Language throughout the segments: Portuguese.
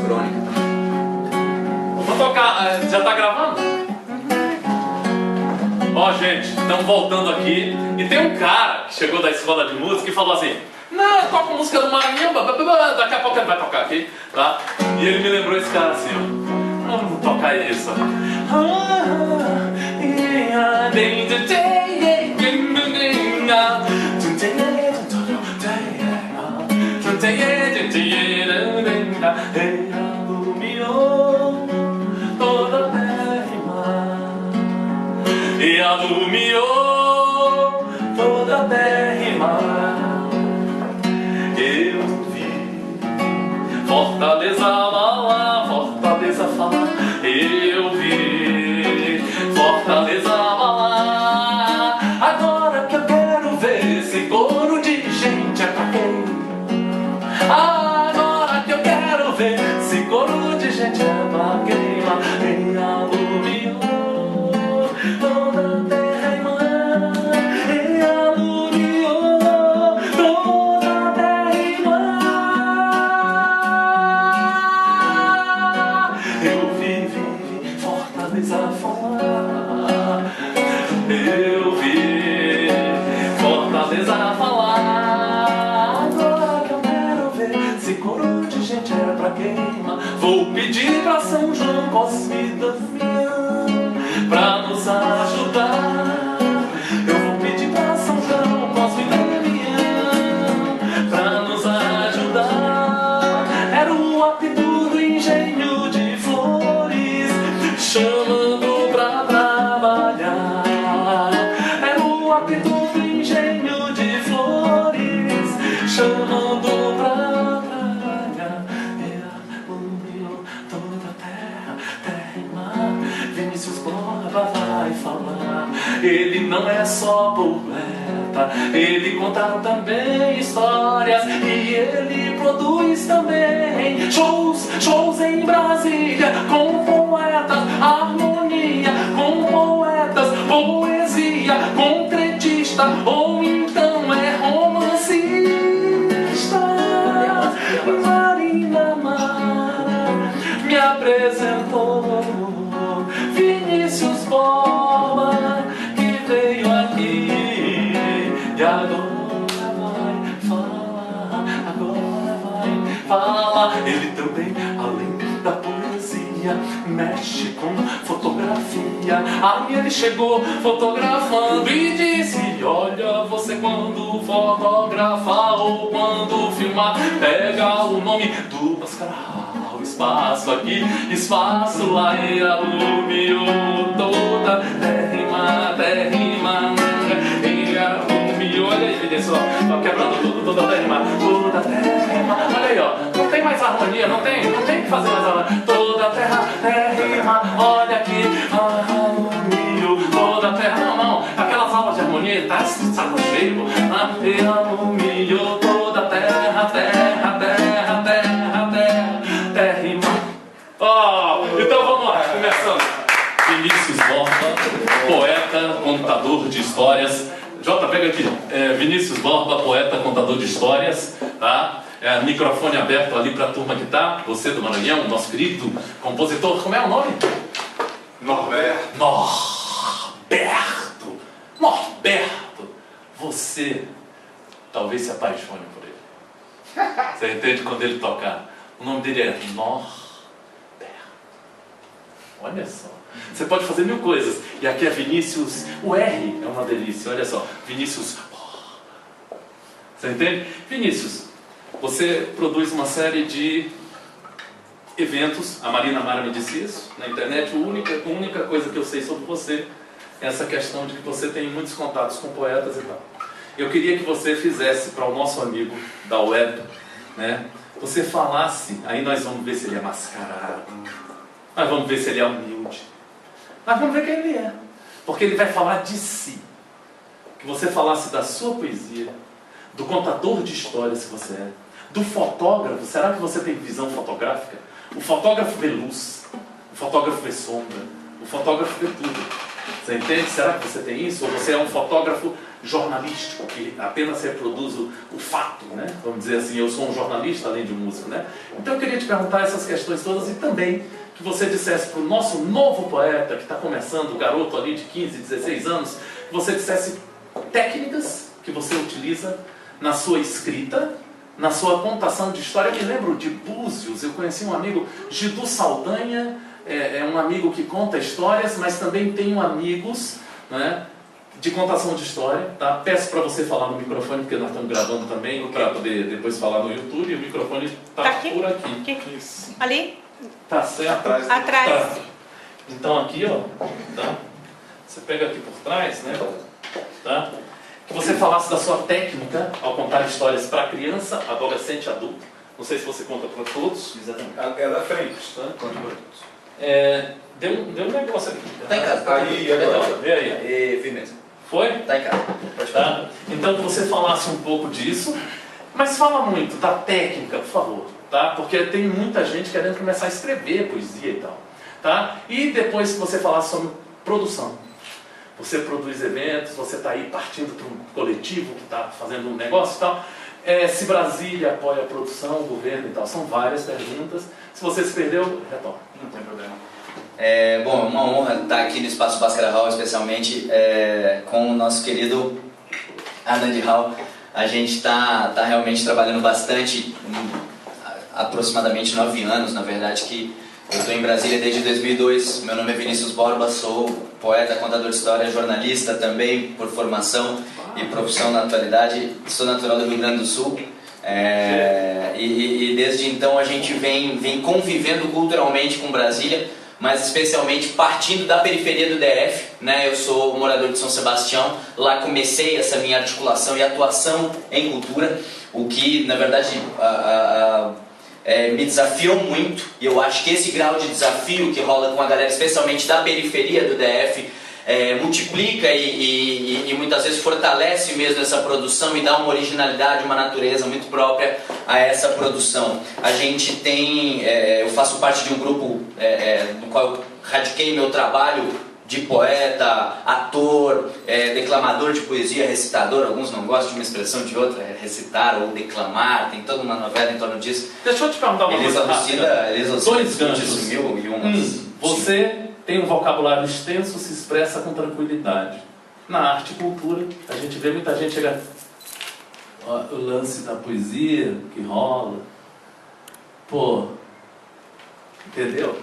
crônica. Vou tocar, já tá gravando? Ó, gente, estamos voltando aqui e tem um cara que chegou da escola de música e falou assim: não, eu toco música do Maranhão, daqui a pouco ele vai tocar aqui, tá? E ele me lembrou esse cara assim, ó. Vamos tocar isso. Toda terra e mar, e alumiou toda terra e mar. Eu vi Fortaleza lá, Fortaleza fala. Eu vi Fortaleza lá. Agora que eu quero ver esse coro de gente é pra quem? Agora que eu quero ver esse coro de gente é pra quem? E alumiou toda terra e mar, e alumiou toda terra e mar. Eu vi Fortaleza falar. Eu vi Fortaleza falar. Agora que eu quero ver esse coro de gente é pra queima. Vou pedir pra São João Cosme e Damião pra nos ajudar. Eu vou pedir pra São João Cosme e Damião pra nos ajudar. Era o apito do engenho de flores chamando pra trabalhar. Era o apito do engenho de flores chamando pra trabalhar. Toda terra, terra e mar. Vinícius Borba vai falar. Ele não é só poeta, ele conta também histórias. E ele produz também shows em Brasília, com poetas, harmonia, com poetas, poesia, concretista, ou então é romancista. Marina Mara me apresentou Vinícius Borba, que veio aqui e agora vai falar. Ele também, além da poesia, mexe com fotografia. Aí ele chegou fotografando e disse: olha, você quando fotografar ou quando filmar, pega o nome do Oscar. Espaço aqui, espaço lá, e alumiou toda terra e mar, e alumiou. Olha aí, ele só quebrando tudo, toda terra e mar, toda terra e mar. Olha aí, ó, não tem mais harmonia, não tem que fazer mais harmonia. Toda terra e mar, olha aqui, alumiou toda terra. Não, aquelas aulas de harmonia, tá saco cheio, e alumiou toda terra e mar. Então vamos lá, começando. Vinícius Borba, poeta, contador de histórias. Jota, pega aqui. Vinícius Borba, poeta, contador de histórias, tá? Microfone aberto ali para a turma que tá. Você do Maranhão, nosso querido compositor. Como é o nome? Norberto. Você talvez se apaixone por ele. Você entende quando ele tocar? O nome dele é Norberto. Olha só. Você pode fazer mil coisas. E aqui é Vinícius. O R é uma delícia. Olha só. Vinícius. Você entende? Vinícius, você produz uma série de eventos. A Marina Mara me disse isso na internet. A única coisa que eu sei sobre você é essa questão de que você tem muitos contatos com poetas e tal. Eu queria que você fizesse para o nosso amigo da web, né? Você falasse, aí nós vamos ver se ele é mascarado, nós vamos ver se ele é humilde, nós vamos ver quem ele é, porque ele vai falar de si. Que você falasse da sua poesia, do contador de histórias que você é, do fotógrafo. Será que você tem visão fotográfica? O fotógrafo vê luz, o fotógrafo vê sombra, o fotógrafo vê tudo. Você entende? Será que você tem isso? Ou você é um fotógrafo jornalístico, que apenas reproduz o fato, né? Vamos dizer assim, eu sou um jornalista além de um músico, né? Então eu queria te perguntar essas questões todas e também que você dissesse para o nosso novo poeta que está começando, o garoto ali de 15, 16 anos, que você dissesse técnicas que você utiliza na sua escrita, na sua contação de história. Eu me lembro de Búzios, eu conheci um amigo, Gidu Saldanha, é um amigo que conta histórias, mas também tenho amigos, né, de contação de história, tá? Peço para você falar no microfone, porque nós estamos gravando também, para poder depois falar no YouTube, e o microfone está por aqui. Isso. Ali? Tá certo? Atrás. Tá. Então aqui, ó, tá? Você pega aqui por trás, né? Tá? Que você falasse da sua técnica ao contar histórias para criança, adolescente e adulto. Não sei se você conta para todos. Exatamente. É da frente. Tá? Conta para todos. Deu um negócio aqui. Tá em casa. Aí, agora. Vê aí. Firmeza. Foi? Tá em casa. Pode falar. Tá? Então que você falasse um pouco disso, mas fala muito da técnica, por favor, tá? Porque tem muita gente querendo começar a escrever poesia e tal, tá? E depois que você falasse sobre produção, você produz eventos, você está aí partindo para um coletivo que está fazendo um negócio e tal. Se Brasília apoia a produção, o governo e tal, são várias perguntas. Se você se perdeu, retorna. Não tem problema. Bom, é uma honra estar aqui no Espaço Bhaskara Hall, especialmente com o nosso querido Anand Rao. A gente está realmente trabalhando bastante, aproximadamente 9 anos, na verdade, que eu estou em Brasília desde 2002. Meu nome é Vinícius Borba, sou poeta, contador de história, jornalista também por formação e profissão na atualidade. Sou natural do Rio Grande do Sul. E desde então a gente vem convivendo culturalmente com Brasília, mas especialmente partindo da periferia do DF, né? Eu sou morador de São Sebastião, lá comecei essa minha articulação e atuação em cultura, o que na verdade me desafiou muito, e eu acho que esse grau de desafio que rola com a galera, especialmente da periferia do DF, multiplica e muitas vezes fortalece mesmo essa produção e dá uma originalidade, uma natureza muito própria a essa produção. A gente tem, eu faço parte de um grupo no qual eu radiquei meu trabalho de poeta, ator, declamador de poesia, recitador. Alguns não gostam de uma expressão de outra, recitar ou declamar, tem toda uma novela em torno disso. Deixa eu te perguntar uma coisa rápida. Dois ganchos. Você tem um vocabulário extenso, se expressa com tranquilidade. Na arte e cultura, a gente vê muita gente chegar... O lance da poesia que rola. Pô, entendeu?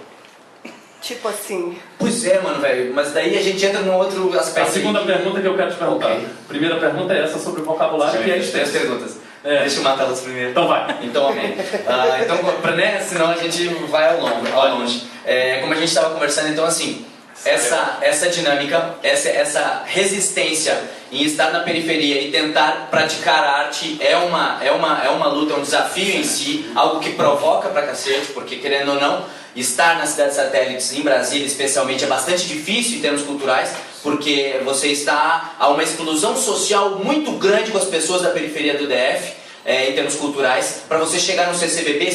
Tipo assim. Pois é, mano, velho, mas daí a gente entra num outro aspecto. A segunda pergunta que eu quero te perguntar. Okay. Primeira pergunta é essa sobre o vocabulário, que é extenso. 3 perguntas. Deixa eu matá-las primeiro. Então vai. Então, amém. Senão a gente vai ao longe. Como a gente estava conversando, então assim, essa dinâmica, essa resistência em estar na periferia e tentar praticar arte é uma luta, é um desafio em si, algo que provoca pra cacete, porque querendo ou não, estar nas cidades satélites, em Brasília especialmente, é bastante difícil em termos culturais, porque você está a uma exclusão social muito grande com as pessoas da periferia do DF, em termos culturais. Para você chegar no CCBB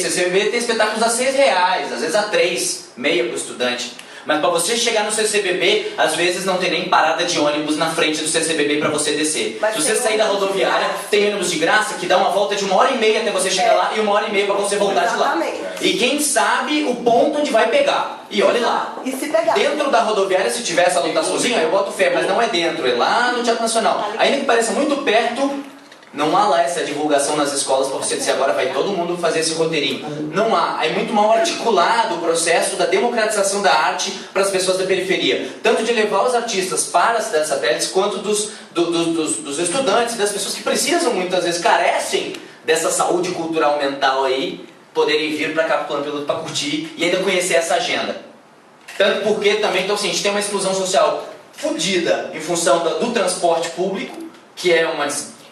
tem espetáculos a R$6, às vezes a R$3,50 para o estudante. Mas para você chegar no CCBB, às vezes não tem nem parada de ônibus na frente do CCBB para você descer. Se você sair da rodoviária, tem ônibus de graça que dá uma volta de 1h30 até você chegar lá e 1h30 para você voltar de lá. E quem sabe o ponto onde vai pegar. E olhe lá. E se pegar? Dentro da rodoviária, se tiver essa lotaçãozinha, eu boto fé, mas não é dentro, é lá no Teatro Nacional. Ainda que pareça muito perto, não há lá essa divulgação nas escolas para você dizer agora vai todo mundo fazer esse roteirinho. Não há. É muito mal articulado o processo da democratização da arte para as pessoas da periferia. Tanto de levar os artistas para as cidades satélites, quanto dos estudantes, das pessoas que precisam muitas vezes, carecem dessa saúde cultural mental aí, poderem vir para cá para o Plano Piloto para curtir e ainda conhecer essa agenda. Tanto porque também, então assim, a gente tem uma exclusão social fodida em função do transporte público, que é uma...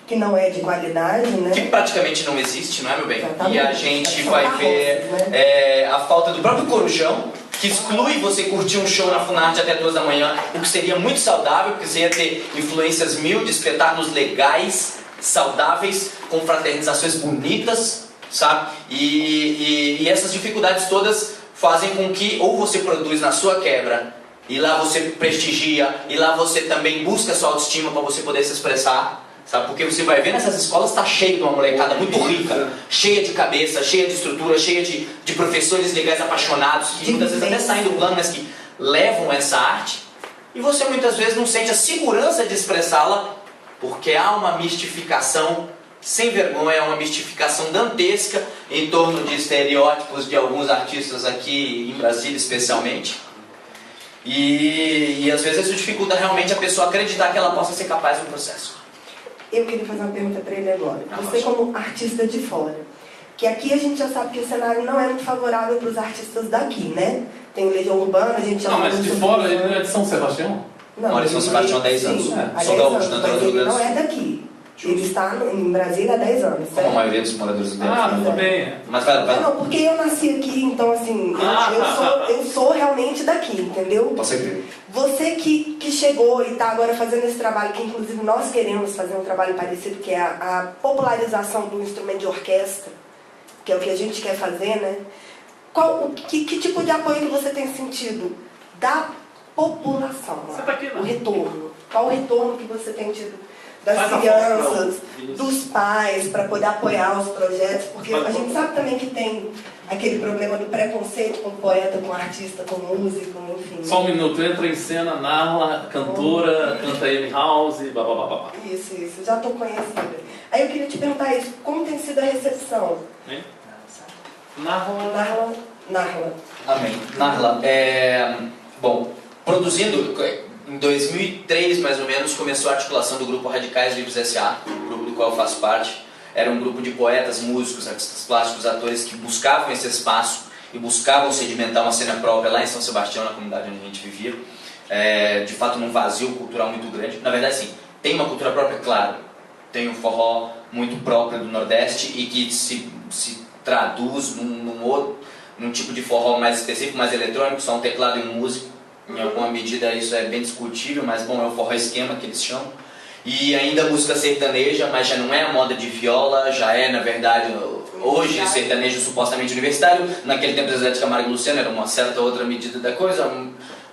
Que não é de qualidade, né? Que praticamente não existe, não é, meu bem? Exatamente. E a gente vai ver a falta do próprio Corujão, que exclui você curtir um show na Funarte até 2 da manhã, o que seria muito saudável, porque você ia ter influências mil de espetáculos legais, saudáveis, com fraternizações bonitas, sabe? E essas dificuldades todas fazem com que ou você produz na sua quebra E lá você prestigia, e lá você também busca sua autoestima para você poder se expressar, sabe? Porque você vai ver nessas escolas, está cheio de uma molecada muito rica, cheia de cabeça, cheia de estrutura, cheia de professores legais apaixonados, que muitas vezes até saem do plano, mas que levam essa arte, e você muitas vezes não sente a segurança de expressá-la, porque há uma mistificação sem vergonha, uma mistificação dantesca em torno de estereótipos de alguns artistas aqui em Brasília especialmente. E às vezes isso dificulta realmente a pessoa acreditar que ela possa ser capaz do processo. Eu queria fazer uma pergunta para ele agora. Você como artista de fora, que aqui a gente já sabe que o cenário não é muito favorável para os artistas daqui, né? Tem o Legião Urbana, a gente já Não, mas falou de sobre fora isso. ele não é de São Sebastião? Não, Mora em São Sebastião há 10 anos. Sim, há Sou 10 gaúcho, anos, natural mas do Rio ele Grande do não Sul. é daqui. Ele está em Brasília há 10 anos, Como a certo? maioria dos moradores do DF. Ah, tudo bem. Mas vai lá. Não, porque eu nasci aqui, então assim, eu sou realmente daqui, entendeu? Posso crer. Você que chegou e está agora fazendo esse trabalho, que inclusive nós queremos fazer um trabalho parecido, que é a popularização do instrumento de orquestra, que é o que a gente quer fazer, né? Que tipo de apoio que você tem sentido da população? Você tá aqui, né? O retorno. Qual o retorno que você tem tido das Faz a crianças, foto, não. dos pais, para poder apoiar os projetos? Porque a gente sabe também que tem aquele problema do preconceito com o poeta, com o artista, com o músico, enfim. Só um minuto, entra em cena, narra, cantora, canta Amy House, babá. Isso, já estou conhecida. Aí eu queria te perguntar isso, como tem sido a recepção? Hein? Narra. Narla. Amém. Narla, bom, produzindo, em 2003 mais ou menos, começou a articulação do grupo Radicais Livres S.A., grupo do qual eu faço parte. Era um grupo de poetas, músicos, artistas plásticos, atores que buscavam esse espaço e buscavam sedimentar uma cena própria lá em São Sebastião, na comunidade onde a gente vivia. De fato, num vazio cultural muito grande. Na verdade, sim, tem uma cultura própria, claro. Tem um forró muito próprio do Nordeste e que se traduz num tipo de forró mais específico, mais eletrônico, só um teclado e um músico. Em alguma medida isso é bem discutível, mas bom, é o forró esquema que eles chamam. E ainda a música sertaneja, mas já não é a moda de viola, já é, na verdade, hoje o sertanejo supostamente universitário. Naquele tempo Zezé de Camargo e Luciano era uma certa outra medida da coisa,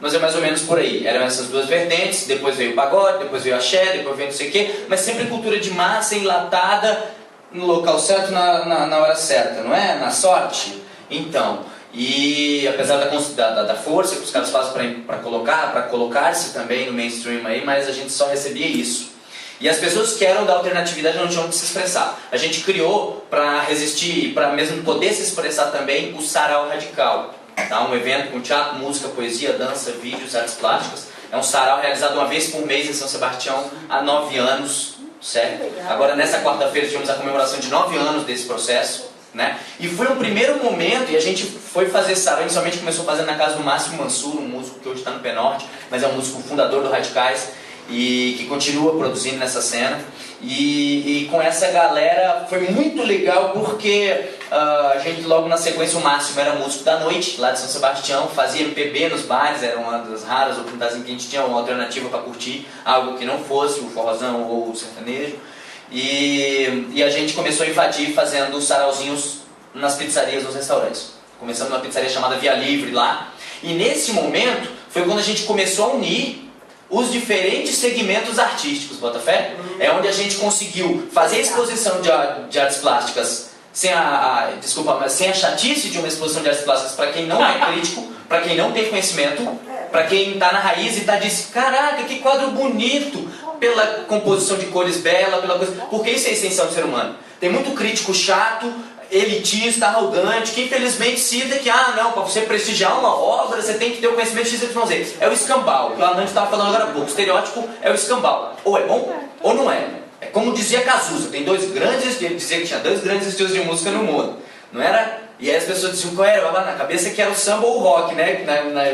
mas é mais ou menos por aí. Eram essas duas vertentes, depois veio o pagode, depois veio o axé, depois veio não sei o quê, mas sempre cultura de massa, enlatada, no local certo, na hora certa, não é? Na sorte. Então, e apesar da força que os caras fazem para colocar-se também no mainstream aí, mas a gente só recebia isso. E as pessoas que eram da alternatividade não tinham onde se expressar. A gente criou para resistir, para mesmo poder se expressar também, o Sarau Radical. Tá? Um evento com teatro, música, poesia, dança, vídeos, artes plásticas. É um sarau realizado uma vez por mês em São Sebastião há 9 anos. Certo? Agora nessa quarta-feira tivemos a comemoração de 9 anos desse processo. Né? E foi um primeiro momento, e a gente foi fazer sarau, inicialmente começou fazendo na casa do Márcio Mansur, um músico que hoje está no Pé-Norte, mas é um músico fundador do Radicais, e que continua produzindo nessa cena. E com essa galera foi muito legal porque a gente logo na sequência, o Márcio era músico da noite lá de São Sebastião, fazia MPB nos bares, era uma das raras oportunidades em que a gente tinha uma alternativa para curtir algo que não fosse o forrozão ou o sertanejo. E a gente começou a invadir fazendo sarauzinhos nas pizzarias, nos restaurantes. Começamos numa pizzaria chamada Via Livre lá, e nesse momento foi quando a gente começou a unir os diferentes segmentos artísticos, Botafé. É onde a gente conseguiu fazer a exposição de artes plásticas sem sem a chatice de uma exposição de artes plásticas para quem não é crítico, para quem não tem conhecimento, para quem está na raiz e está dizendo, caraca, que quadro bonito, pela composição de cores bela, pela coisa, porque isso é essencial do ser humano. Tem muito crítico chato, elitista, arrogante, que infelizmente cita que, não, para você prestigiar uma obra, você tem que ter o conhecimento XYZ. É o escambau, que o Arnaldo estava falando agora há pouco. O estereótipo é o escambau. Ou é bom, ou não é. É como dizia Cazuza, tem ele dizia que tinha 2 grandes estilos de música no mundo. Não era? E aí as pessoas diziam qual era, na cabeça que era o samba ou o rock, né?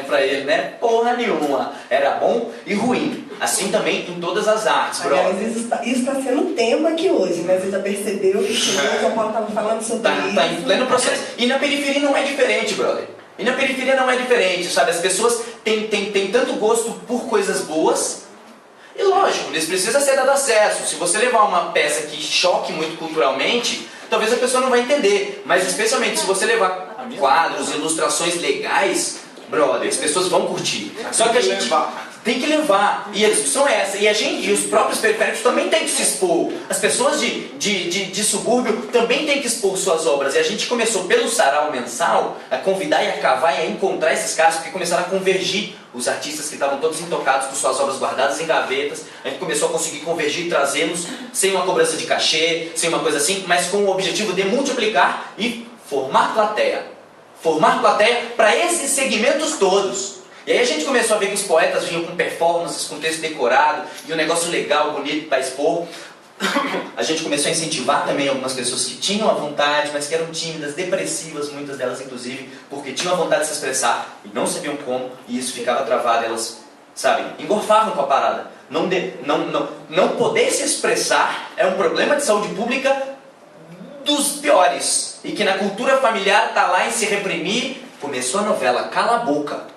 Pra ele, né? Porra nenhuma. Era bom e ruim. Assim também em todas as artes, bro. Aliás, isso está sendo tema aqui hoje, né? Você já percebeu que o São Paulo estava falando sobre isso. Tá em pleno processo. E na periferia não é diferente, brother. E na periferia não é diferente, sabe? As pessoas têm tanto gosto por coisas boas. E lógico, eles precisam ser dado acesso. Se você levar uma peça que choque muito culturalmente, talvez a pessoa não vai entender. Mas especialmente se você levar quadros, ilustrações legais, brother, as pessoas vão curtir. Só que a gente tem que levar. E a discussão é essa. E os próprios periféricos também têm que se expor. As pessoas de subúrbio também têm que expor suas obras. E a gente começou pelo sarau mensal a convidar e a cavar e a encontrar esses caras, porque começaram a convergir os artistas que estavam todos intocados com suas obras guardadas em gavetas. A gente começou a conseguir convergir e trazê-los sem uma cobrança de cachê, sem uma coisa assim, mas com o objetivo de multiplicar e formar plateia. Formar plateia para esses segmentos todos. E aí a gente começou a ver que os poetas vinham com performances, com texto decorado, e um negócio legal, bonito para expor. A gente começou a incentivar também algumas pessoas que tinham a vontade, mas que eram tímidas, depressivas, muitas delas inclusive, porque tinham a vontade de se expressar e não sabiam como, e isso ficava travado, elas, sabe, engorfavam com a parada. Não poder se expressar é um problema de saúde pública dos piores, e que na cultura familiar está lá em se reprimir. Começou a novela Cala a Boca.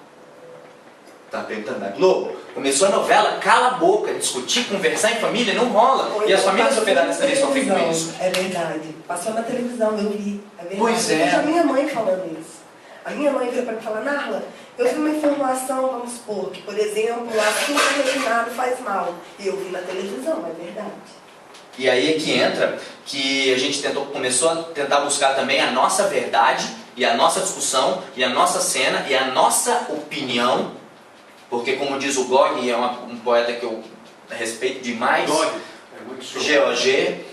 Tá perguntando da Globo? Começou a novela Cala a Boca, discutir, conversar em família, não rola. E as famílias operárias também sofrem com isso. É verdade. Passou na televisão, eu vi. É verdade. Pois é. Eu vejo a minha mãe falando isso. A minha mãe veio para mim falar, Narla, eu vi uma informação, vamos supor, que, por exemplo, açúcar refinado faz mal. E eu vi na televisão, é verdade. E aí é que entra que a gente começou a tentar buscar também a nossa verdade, e a nossa discussão, e a nossa cena, e a nossa opinião. Porque, como diz o Gog, é um poeta que eu respeito demais, GOG,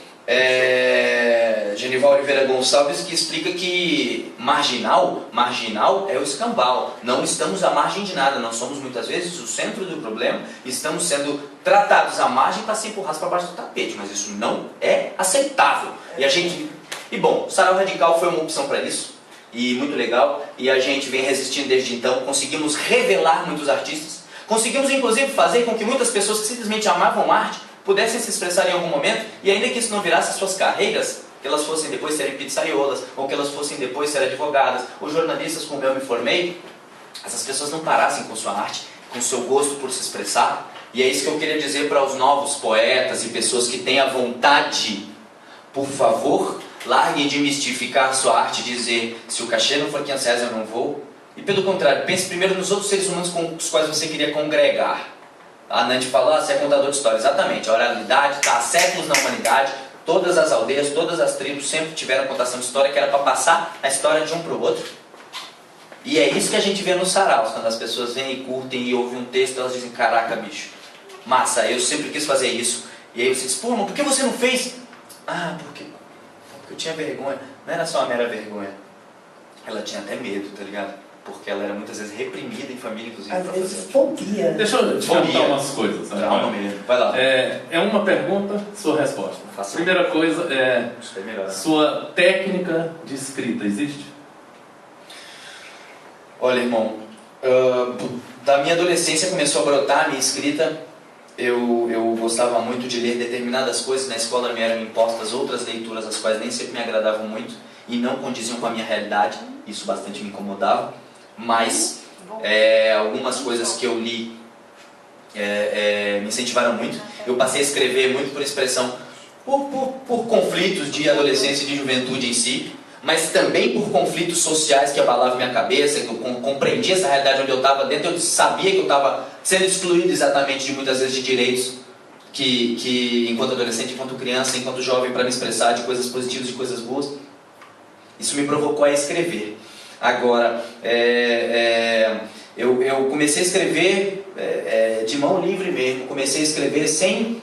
Genival Oliveira Gonçalves, que explica que marginal é o escambau. Não estamos à margem de nada, nós somos muitas vezes o centro do problema, estamos sendo tratados à margem para se empurrar para baixo do tapete, mas isso não é aceitável. E bom, o Sarau Radical foi uma opção para isso. E muito legal, e a gente vem resistindo desde então. Conseguimos revelar muitos artistas, conseguimos inclusive fazer com que muitas pessoas que simplesmente amavam arte pudessem se expressar em algum momento, e ainda que isso não virasse suas carreiras, que elas fossem depois serem pizzaiolas, ou que elas fossem depois ser advogadas, ou jornalistas como eu me formei, essas pessoas não parassem com sua arte, com seu gosto por se expressar. E é isso que eu queria dizer para os novos poetas e pessoas que têm a vontade: por favor, larguem de mistificar sua arte e dizer, se o cachê não for 500 reais eu não vou. E pelo contrário, pense primeiro nos outros seres humanos com os quais você queria congregar. A Nandy falou, você é contador de história. Exatamente, a oralidade está há séculos na humanidade. Todas as aldeias, todas as tribos sempre tiveram contação de história, que era para passar a história de um para o outro. E é isso que a gente vê nos saraus, quando as pessoas vêm e curtem e ouvem um texto, elas dizem, caraca bicho, massa, eu sempre quis fazer isso. E aí você diz, pô, mas por que você não fez? Ah, porque eu tinha vergonha. Não era só uma mera vergonha. Ela tinha até medo, tá ligado? Porque ela era muitas vezes reprimida em família, inclusive. Às vezes, fobia. Deixa eu te perguntar umas coisas. Trauma mesmo. Vai lá. É uma pergunta, sua resposta. Faça. Primeira coisa é, Isso é melhor. sua técnica de escrita existe? Olha, irmão, da minha adolescência começou a brotar a minha escrita. Eu gostava muito de ler determinadas coisas. Na escola me eram impostas outras leituras, as quais nem sempre me agradavam muito e não condiziam com a minha realidade. Isso bastante me incomodava. Mas algumas coisas que eu li me incentivaram muito. Eu passei a escrever muito por expressão, por conflitos de adolescência e de juventude em si, mas também por conflitos sociais que abalavam minha cabeça, que eu compreendia essa realidade onde eu estava dentro. Eu sabia que eu estava sendo excluído exatamente de muitas vezes de direitos que enquanto adolescente, enquanto criança, enquanto jovem, para me expressar de coisas positivas, de coisas boas. Isso me provocou a escrever. Agora, eu comecei a escrever de mão livre mesmo. Comecei a escrever sem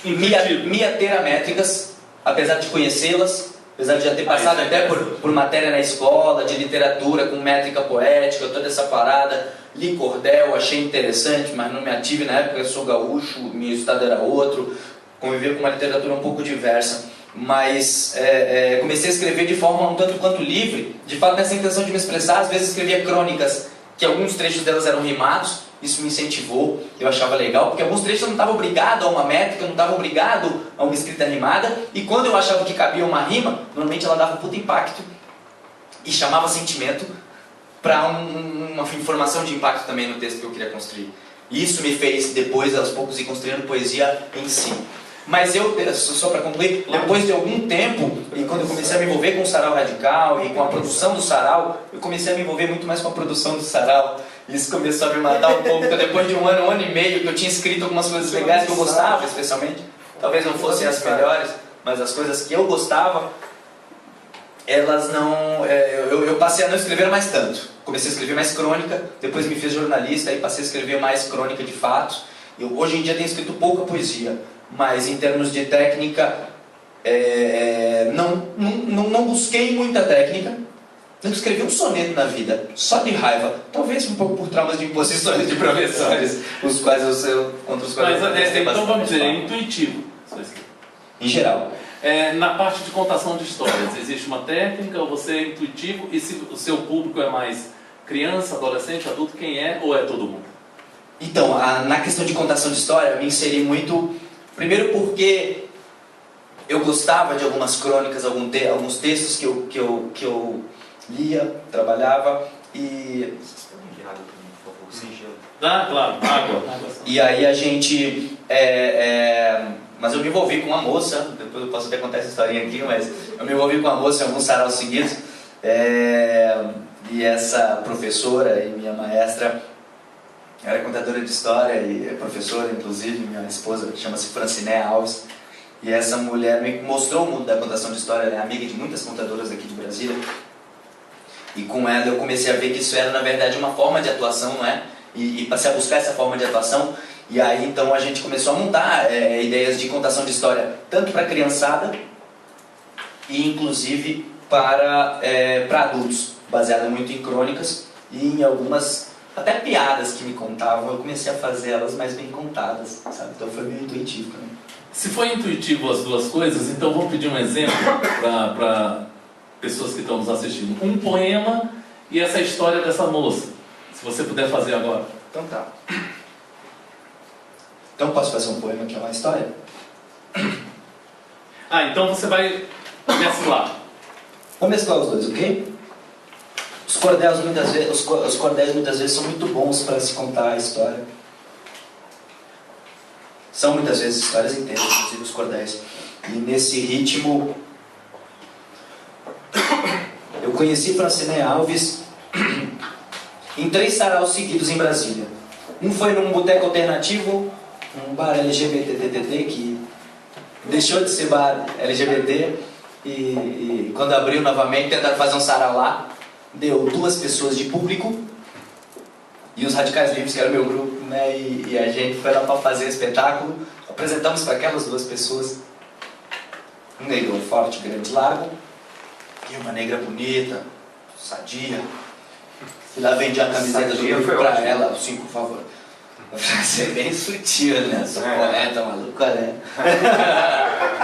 me ater a métricas, apesar de conhecê-las, apesar de já ter passado até por matéria na escola, de literatura, com métrica poética, toda essa parada. Li cordel, achei interessante, mas não me ative na época, eu sou gaúcho, meu estado era outro, convivia com uma literatura um pouco diversa. Mas comecei a escrever de forma um tanto quanto livre, de fato nessa intenção de me expressar. Às vezes escrevia crônicas, que alguns trechos delas eram rimados, isso me incentivou, eu achava legal, porque alguns trechos eu não estava obrigado a uma métrica, eu não estava obrigado a uma escrita rimada, e quando eu achava que cabia uma rima, normalmente ela dava um puto impacto, e chamava sentimento para uma informação de impacto também no texto que eu queria construir. E isso me fez, depois, aos poucos, ir construindo poesia em si. Mas só para concluir, depois de algum tempo, e quando eu comecei a me envolver com o Sarau Radical e com a produção do Sarau, eu comecei a me envolver muito mais com a produção do Sarau. Isso começou a me matar um pouco, porque depois de um ano e meio, que eu tinha escrito algumas coisas legais que eu gostava, especialmente. Talvez não fossem as melhores, mas as coisas que eu gostava, elas não... eu passei a não escrever mais tanto. Comecei a escrever mais crônica, depois me fiz jornalista e passei a escrever mais crônica de fatos. Eu, hoje em dia, tenho escrito pouca poesia, mas em termos de técnica, não busquei muita técnica. Eu escrevi um soneto na vida, só de raiva, talvez um pouco por traumas de imposições de professores, os quais contra os quais eu protestei Então bastante. vamos dizer, é intuitivo. Em geral. Na parte de contação de histórias, existe uma técnica, ou você é intuitivo, e se o seu público é mais criança, adolescente, adulto, quem é, ou é todo mundo? Então, na questão de contação de história, eu me inseri muito, primeiro porque eu gostava de algumas crônicas, alguns textos que eu lia, trabalhava, e... Claro, água. E aí a gente... Mas eu me envolvi com uma moça, depois eu posso até contar essa historinha aqui, mas eu me envolvi com uma moça em alguns saraus seguidos, e essa professora e minha maestra era contadora de história e é professora, inclusive, minha esposa, chama-se Franciné Alves, e essa mulher me mostrou o mundo da contação de história, ela é amiga de muitas contadoras aqui de Brasília, e com ela eu comecei a ver que isso era, na verdade, uma forma de atuação, não é? E passei a buscar essa forma de atuação. E aí então a gente começou a montar ideias de contação de história, tanto para criançada e inclusive para adultos, baseada muito em crônicas e em algumas até piadas que me contavam. Eu comecei a fazer elas mais bem contadas, sabe? Então foi meio intuitivo para mim. Se foi intuitivo as duas coisas, então vamos pedir um exemplo para pessoas que estão nos assistindo. Um poema e essa história dessa moça, se você puder fazer agora. Então tá. Então posso fazer um poema que é uma história? Então você vai mesclar. Vou mesclar os dois, ok? Os cordéis muitas vezes são muito bons para se contar a história. São muitas vezes histórias inteiras, inclusive os cordéis. E nesse ritmo, eu conheci Franciné Alves em 3 saraus seguidos em Brasília. Um foi num boteco alternativo, um bar LGBT, que deixou de ser bar LGBT, e quando abriu novamente tentaram fazer um sarau lá, deu 2 pessoas de público e os Radicais Livres, que era o meu grupo, né, e a gente foi lá para fazer o espetáculo. Apresentamos para aquelas 2 pessoas um negro forte, grande, largo, e uma negra bonita, sadia. E lá vendi a camiseta do grupo para ela, sim, por favor. Pra ser bem sutil, né? Sou poeta, maluco, né?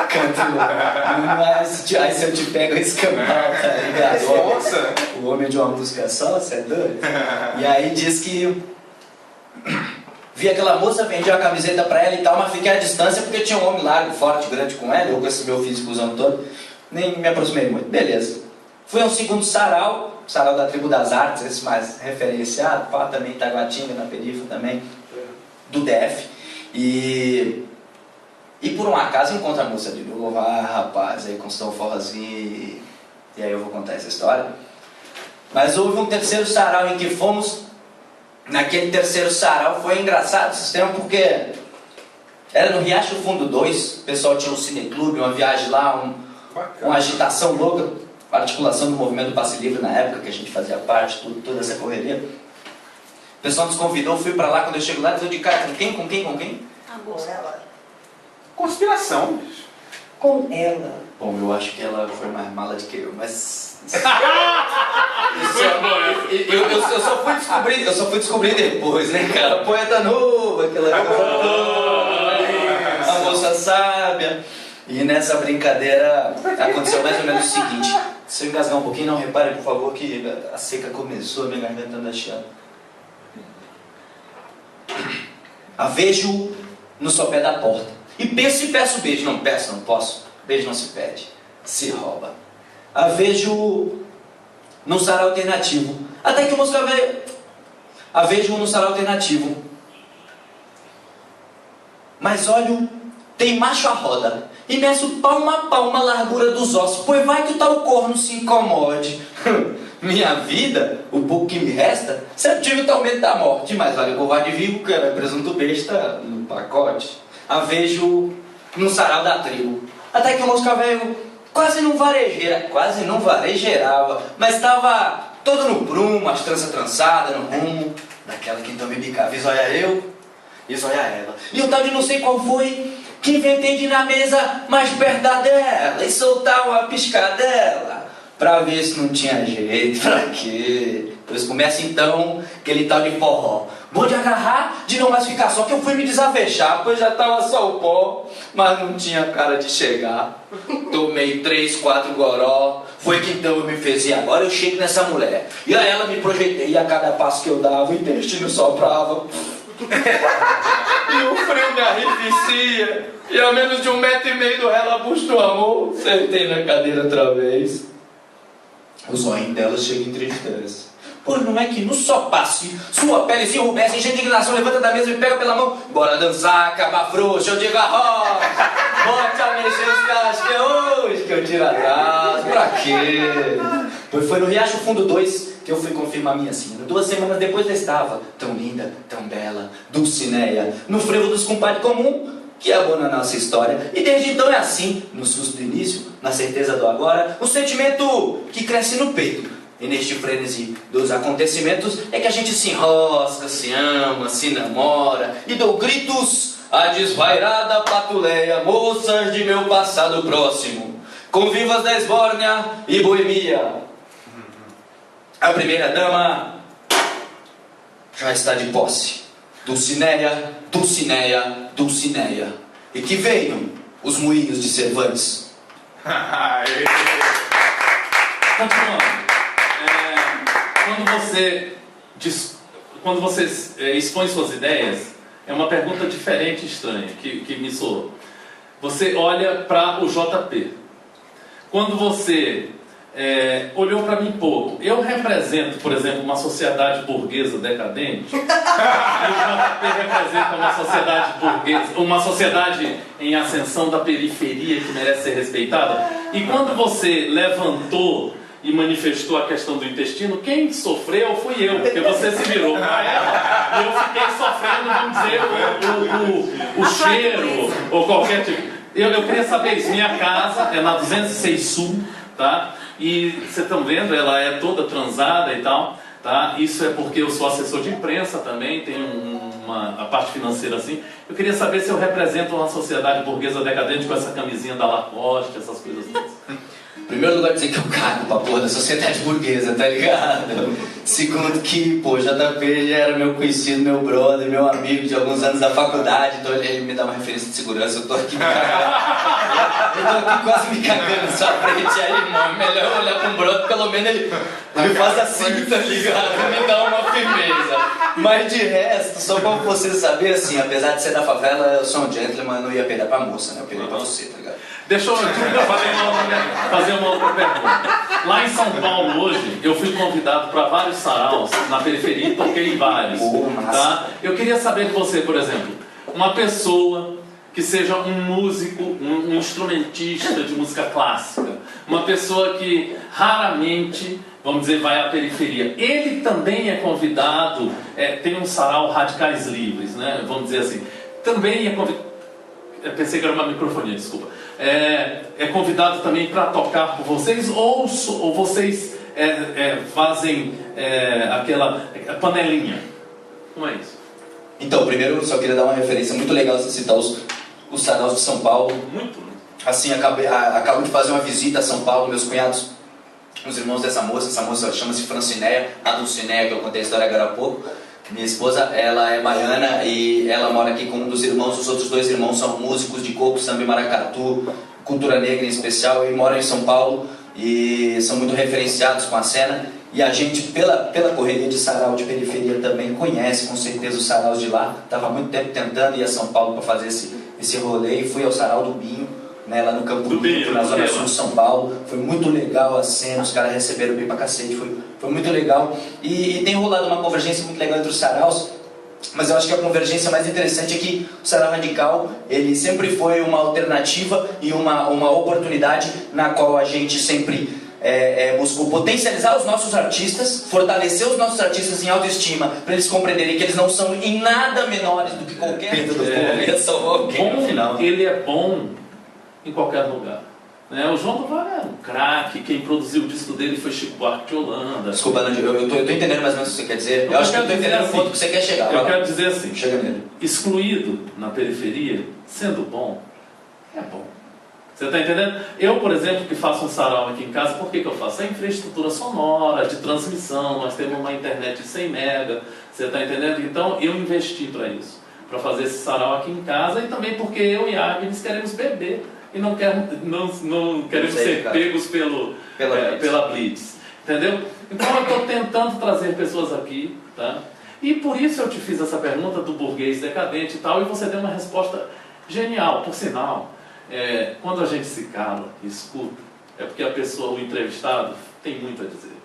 Canto. Não é sutil. Aí se eu te pego, escambau, tá ligado? Nossa! O homem de uma música só, você é doido? E aí diz que vi aquela moça, vendi a camiseta pra ela e tal, mas fiquei à distância porque tinha um homem largo, forte, grande com ela, eu com esse meu físicozão todo, nem me aproximei muito. Beleza. Fui ao segundo sarau da Tribo das Artes, esse mais referenciado, pá, também Itaguatinga, na perifa também, do DF, e por um acaso encontro a moça de novo. Rapaz, aí constou um forrozinho, e aí eu vou contar essa história. Mas houve um terceiro sarau em que fomos. Naquele terceiro sarau foi engraçado o sistema, porque era no Riacho Fundo 2, o pessoal tinha um cineclube, uma viagem lá, uma agitação louca, articulação do movimento do Passe Livre na época, que a gente fazia parte, toda essa correria. O pessoal nos convidou, fui pra lá, quando eu chego lá, eu de cara, com quem? Com ela. Conspiração, bicho. Com ela. Bom, eu acho que ela foi mais mala do que eu, mas... eu só fui descobrir depois, né, cara? Poeta novo, aquela coisa toda, a moça sábia. E nessa brincadeira aconteceu mais ou menos o seguinte: se eu engasgar um pouquinho, não repare, por favor, que a seca começou, a minha garganta anda chiando. A vejo no sopé da porta e penso e peço beijo. Não peço, não posso. Beijo não se pede, se rouba. A vejo num sarau alternativo. Até que o música veio. A vejo no sarau alternativo. Mas olho, tem macho à roda. E meço palma a palma a largura dos ossos. Pois vai que o tal corno se incomode. minha vida, o pouco que me resta, sempre tive o tal medo da morte. Mas vale covarde vivo, que era presunto besta no pacote. A vejo num sarau da tribo. Até que o Mosca Velho quase não varejeirava, mas estava todo no prumo, as tranças trançadas, no rumo daquela que então me bicava. E zóia eu, e zóia ela. E o tal de não sei qual foi que inventei de ir na mesa mais perto da dela e soltar uma piscadela pra ver se não tinha jeito. Pra quê? Pois começa então aquele tal de forró. Bom de agarrar, de não mais ficar só, que eu fui me desavechar, pois já tava só o pó, mas não tinha cara de chegar. Tomei 3, 4 goró, foi que então eu me fez, e agora eu chego nessa mulher. E a ela me projetei, e a cada passo que eu dava, o intestino soprava. E o frio me arrefecia, e a menos de 1,5 metro do relabus do amor, sentei na cadeira outra vez. O zóio dela chega em tristeza. Pois não é que no só passe, sua pele se enrubesce, enche de indignação, levanta da mesa e me pega pela mão. Bora dançar, acabar frouxo, eu digo arroz. Bote a mexer os cachos, que é hoje que eu tiro atrás. Pra quê? Pois foi no Riacho Fundo 2 que eu fui confirmar minha sina. 2 semanas depois eu estava tão linda, tão bela, Dulcineia, no frevo dos compadres comum, que é boa na nossa história. E desde então é assim, no susto do início, na certeza do agora, um sentimento que cresce no peito. E neste frenesi dos acontecimentos é que a gente se enrosca, se ama, se namora e dou gritos à desvairada patuleia, moças de meu passado próximo, convivas da esbórnia e boemia. A primeira dama já está de posse. Dulcineia, Dulcineia, Dulcineia. E que venham os moinhos de Cervantes. Continuando. Quando você expõe suas ideias, é uma pergunta diferente e estranha que me soou. Você olha para o JP. Quando você olhou para mim pouco, eu represento, por exemplo, uma sociedade burguesa decadente, e o JP representa uma sociedade burguesa, uma sociedade em ascensão da periferia que merece ser respeitada. E quando você levantou e manifestou a questão do intestino, quem sofreu fui eu, porque você se virou para ela e eu fiquei sofrendo, vamos dizer, o cheiro ou qualquer tipo. Eu queria saber isso. Minha casa é na 206 Sul, tá? E vocês estão vendo, ela é toda transada e tal, tá? Isso é porque eu sou assessor de imprensa também, tenho a parte financeira assim. Eu queria saber se eu represento uma sociedade burguesa decadente com essa camisinha da Lacoste, essas coisas todas. Em primeiro lugar, dizer que eu cago pra porra da sociedade burguesa, tá ligado? Segundo que, pô, JP já era meu conhecido, meu brother, meu amigo de alguns anos da faculdade, então ele me dá uma referência de segurança, eu tô aqui me cagando. Eu tô aqui quase me cagando na sua frente, aí, mano, melhor olhar pra um brother, pelo menos ele faz assim, tá ligado? Me dá uma firmeza. Mas de resto, só pra você saber, assim, apesar de ser da favela, eu sou um gentleman, eu não ia peidar pra moça, né? Eu peidei pra você, tá ligado? Deixa eu fazer uma outra pergunta. Lá em São Paulo hoje, eu fui convidado para vários saraus na periferia e toquei em vários. Tá? Eu queria saber de você, por exemplo, uma pessoa que seja um músico, um instrumentista de música clássica, uma pessoa que raramente, vamos dizer, vai à periferia. Ele também é convidado, tem um sarau Radicais Livres, né? Vamos dizer assim. Também é convidado. Eu pensei que era uma microfonia, desculpa. É convidado também para tocar por vocês, ou vocês fazem aquela panelinha? Como é isso? Então, primeiro eu só queria dar uma referência muito legal, você citar os saraus de São Paulo. Muito. Assim, acabo de fazer uma visita a São Paulo, meus cunhados, os irmãos dessa moça. Essa moça chama-se Francineia, a Dulcineia, que eu contei a história agora há pouco. Minha esposa, ela é baiana e ela mora aqui com um dos irmãos. Os outros 2 irmãos são músicos de coco, samba e maracatu, cultura negra em especial, e moram em São Paulo e são muito referenciados com a cena. E a gente, pela correria de sarau de periferia, também conhece com certeza os saraus de lá. Estava há muito tempo tentando ir a São Paulo para fazer esse rolê, e fui ao sarau do Binho, né, lá no Campo Limpo, na zona sul de São Paulo. Foi muito legal a cena, os caras receberam bem pra cacete, foi muito legal. E tem rolado uma convergência muito legal entre os saraus, mas eu acho que a convergência mais interessante é que o sarau radical, ele sempre foi uma alternativa e uma oportunidade na qual a gente sempre buscou potencializar os nossos artistas, fortalecer os nossos artistas em autoestima, para eles compreenderem que eles não são em nada menores do que qualquer Pedro do povo, são alguém no final. Ele é bom em qualquer lugar. Né? O João do Vale é um craque, quem produziu o disco dele foi Chico Buarque de Holanda. Desculpa, eu tô entendendo mais ou menos o que você quer dizer. Eu acho que eu tô entendendo o ponto que você quer chegar. Eu quero dizer assim, chega nele. Excluído na periferia, sendo bom, é bom. Você está entendendo? Eu, por exemplo, que faço um sarau aqui em casa, por que eu faço? É infraestrutura sonora, de transmissão, nós temos uma internet de 100 mega, você está entendendo? Então, eu investi para isso, para fazer esse sarau aqui em casa, e também porque eu e a Agnes queremos beber, e não queremos ser pegos pela Blitz, entendeu? Então, eu estou tentando trazer pessoas aqui, tá? E por isso eu te fiz essa pergunta do burguês decadente e tal, e você deu uma resposta genial, por sinal. Quando a gente se cala e escuta, é porque a pessoa, o entrevistado, tem muito a dizer.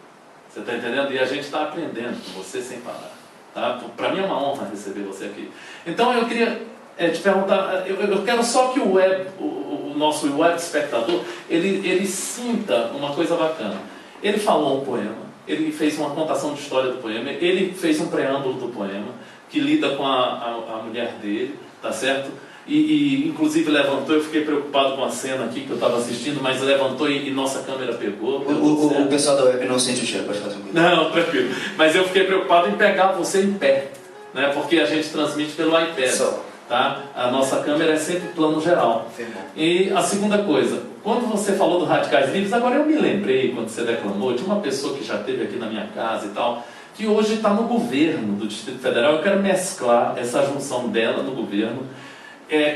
Você está entendendo? E a gente está aprendendo com você sem parar. Tá? Para mim é uma honra receber você aqui. Então eu queria te perguntar, eu quero só que o nosso web espectador, ele sinta uma coisa bacana. Ele falou um poema, ele fez uma contação de história do poema, ele fez um preâmbulo do poema, que lida com a mulher dele, tá certo? E inclusive levantou, eu fiquei preocupado com a cena aqui que eu estava assistindo, mas levantou e nossa câmera pegou. O pessoal da web não sente o cheiro, pode fazer um cuidado. Não, tranquilo. Mas eu fiquei preocupado em pegar você em pé, né? Porque a gente transmite pelo iPad. Tá? A nossa câmera é sempre plano geral. E a segunda coisa, quando você falou do Radicais Livres, agora eu me lembrei, quando você declamou, de uma pessoa que já esteve aqui na minha casa e tal, que hoje está no governo do Distrito Federal. Eu quero mesclar essa junção dela no governo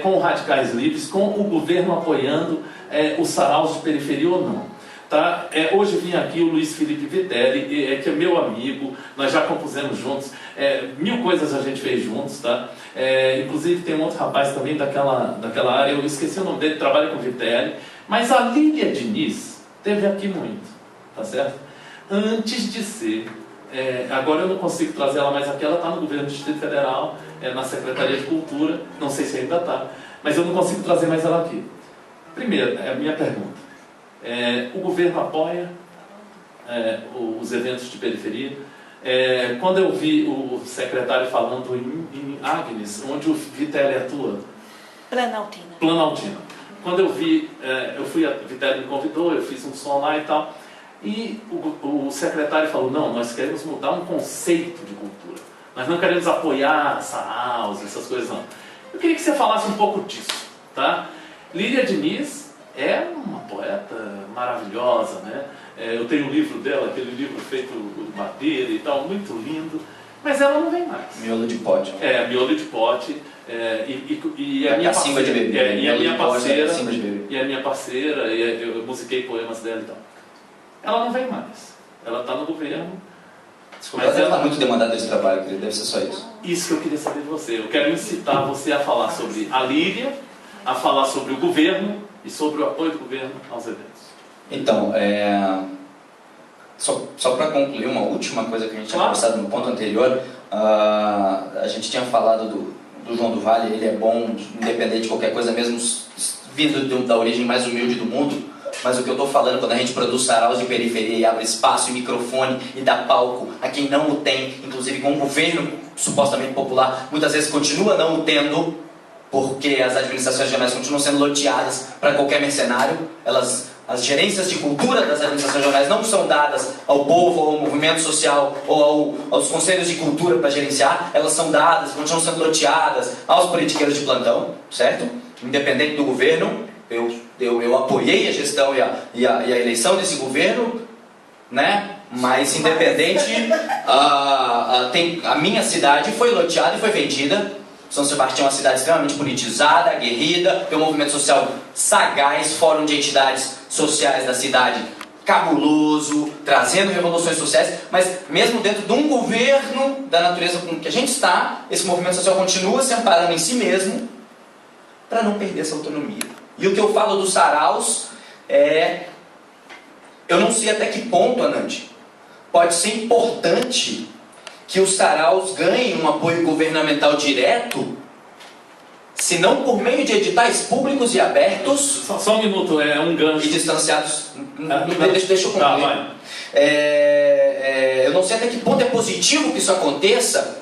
com Radicais Livres, com o governo apoiando os saraus de periferia ou não. Tá? Hoje vim aqui o Luiz Felipe Vitelli, que é meu amigo, nós já compusemos juntos, 1000 coisas a gente fez juntos, tá? Inclusive tem um outro rapaz também daquela área, eu esqueci o nome dele, trabalha com Vitelli, mas a Lília Diniz teve aqui muito, tá certo? Antes de ser, agora eu não consigo trazer ela mais aqui, ela está no governo do Distrito Federal, na Secretaria de Cultura, não sei se ainda está, mas eu não consigo trazer mais ela aqui. Primeiro, a minha pergunta. O governo apoia os eventos de periferia. Quando eu vi o secretário falando em Agnes, onde o Vitelli atua? Planaltina. Quando eu vi, o Vitelli me convidou, eu fiz um som lá e tal, e o secretário falou, não, nós queremos mudar um conceito de cultura. Nós não queremos apoiar saraus, essas coisas não. Eu queria que você falasse um pouco disso, tá? Lília Diniz é uma poeta maravilhosa, né? Eu tenho um livro dela, aquele livro feito de madeira e tal, muito lindo, mas ela não vem mais. Miolo de pote. Miolo de pote. E a minha parceira. E a minha parceira, eu musiquei poemas dela e tal. Ela não vem mais. Ela está no governo. Desculpa, mas ela está muito demandada desse trabalho, querido. Deve ser só isso. Isso que eu queria saber de você. Eu quero incitar você a falar sobre a Lília, a falar sobre o governo e sobre o apoio do governo aos eventos. Então, só para concluir uma última coisa que a gente tinha conversado no ponto anterior, a gente tinha falado do João do Vale, ele é bom, independente de qualquer coisa, mesmo vindo da origem mais humilde do mundo. Mas o que eu estou falando, quando a gente produz saraus de periferia e abre espaço e microfone e dá palco a quem não o tem, inclusive com um governo supostamente popular, muitas vezes continua não o tendo, porque as administrações regionais continuam sendo loteadas para qualquer mercenário. As gerências de cultura das administrações regionais não são dadas ao povo, ou ao movimento social, ou aos conselhos de cultura para gerenciar, elas são dadas, continuam sendo loteadas aos politiqueiros de plantão, certo? Independente do governo. Eu apoiei a gestão e a eleição desse governo, né? Mas independente, a minha cidade foi loteada e foi vendida. São Sebastião é uma cidade extremamente politizada, aguerrida, tem um movimento social sagaz, fórum de entidades sociais da cidade cabuloso, trazendo revoluções sociais, mas mesmo dentro de um governo da natureza com que a gente está, esse movimento social continua se amparando em si mesmo para não perder essa autonomia. E o que eu falo dos saraus eu não sei até que ponto, Anand, pode ser importante que os saraus ganhem um apoio governamental direto senão por meio de editais públicos e abertos Só um minuto, é um gancho. e distanciados. Deixa eu Tá, concluir. vai. Eu não sei até que ponto é positivo que isso aconteça,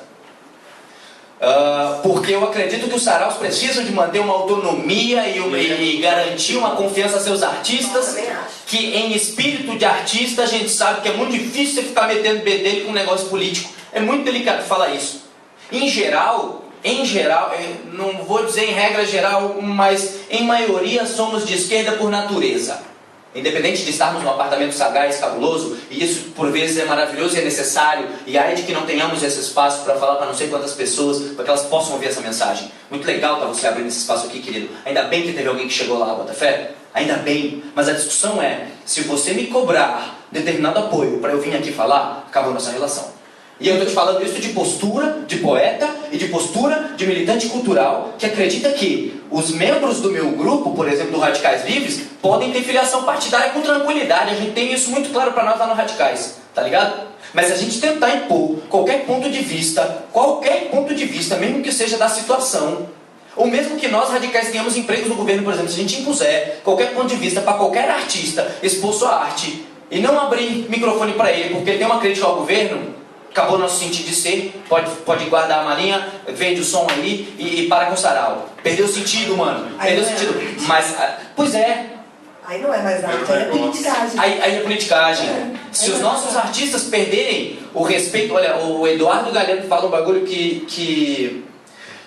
porque eu acredito que os saraus precisam de manter uma autonomia e garantir uma confiança a seus artistas, Eu também acho. que em espírito de artista a gente sabe que é muito difícil você ficar metendo bedelho com um negócio político. É muito delicado falar isso. Em geral, não vou dizer em regra geral, mas em maioria somos de esquerda por natureza. Independente de estarmos num apartamento sagaz, cabuloso, e isso por vezes é maravilhoso e é necessário, e aí de que não tenhamos esse espaço para falar para não sei quantas pessoas, para que elas possam ouvir essa mensagem. Muito legal estar você abrindo esse espaço aqui, querido. Ainda bem que teve alguém que chegou lá, bota fé? Ainda bem. Mas a discussão é, se você me cobrar determinado apoio para eu vir aqui falar, acabou nossa relação. E eu estou te falando isso de postura de poeta e de postura de militante cultural que acredita que os membros do meu grupo, por exemplo, do Radicais Livres, podem ter filiação partidária com tranquilidade. A gente tem isso muito claro para nós lá no Radicais, tá ligado? Mas se a gente tentar impor qualquer ponto de vista, mesmo que seja da situação, ou mesmo que nós radicais tenhamos empregos no governo, por exemplo, se a gente impuser qualquer ponto de vista para qualquer artista expor sua arte e não abrir microfone para ele porque ele tem uma crítica ao governo, acabou nosso sentido de ser, pode guardar a malinha, vende o som aí e para com o sarau. Perdeu o sentido, mano. Perdeu o sentido. Mas, pois é. Aí não é mais arte, aí é politicagem. Aí é politicagem. Se os nossos artistas perderem o respeito... Olha, o Eduardo Galeno fala um bagulho que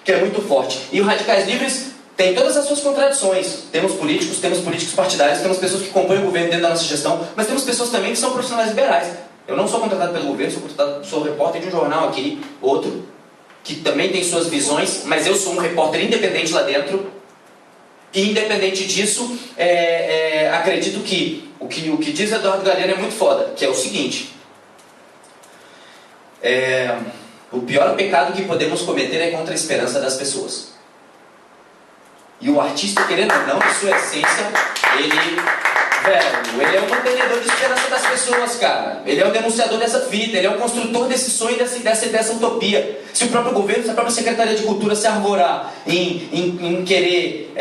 é muito forte. E o Radicais Livres tem todas as suas contradições. Temos políticos partidários, temos pessoas que compõem o governo dentro da nossa gestão, mas temos pessoas também que são profissionais liberais. Eu não sou contratado pelo governo, sou repórter de um jornal aqui, outro, que também tem suas visões, mas eu sou um repórter independente lá dentro. E independente disso, acredito que o que diz Eduardo Galeno é muito foda, que é o seguinte: o pior pecado que podemos cometer é contra a esperança das pessoas. E o artista, querendo ou não, em sua essência, ele é um mantenedor de esperança das pessoas, cara. Ele é o denunciador dessa vida, ele é o construtor desse sonho, dessa utopia. Se o próprio governo, se a própria Secretaria de Cultura se arvorar em querer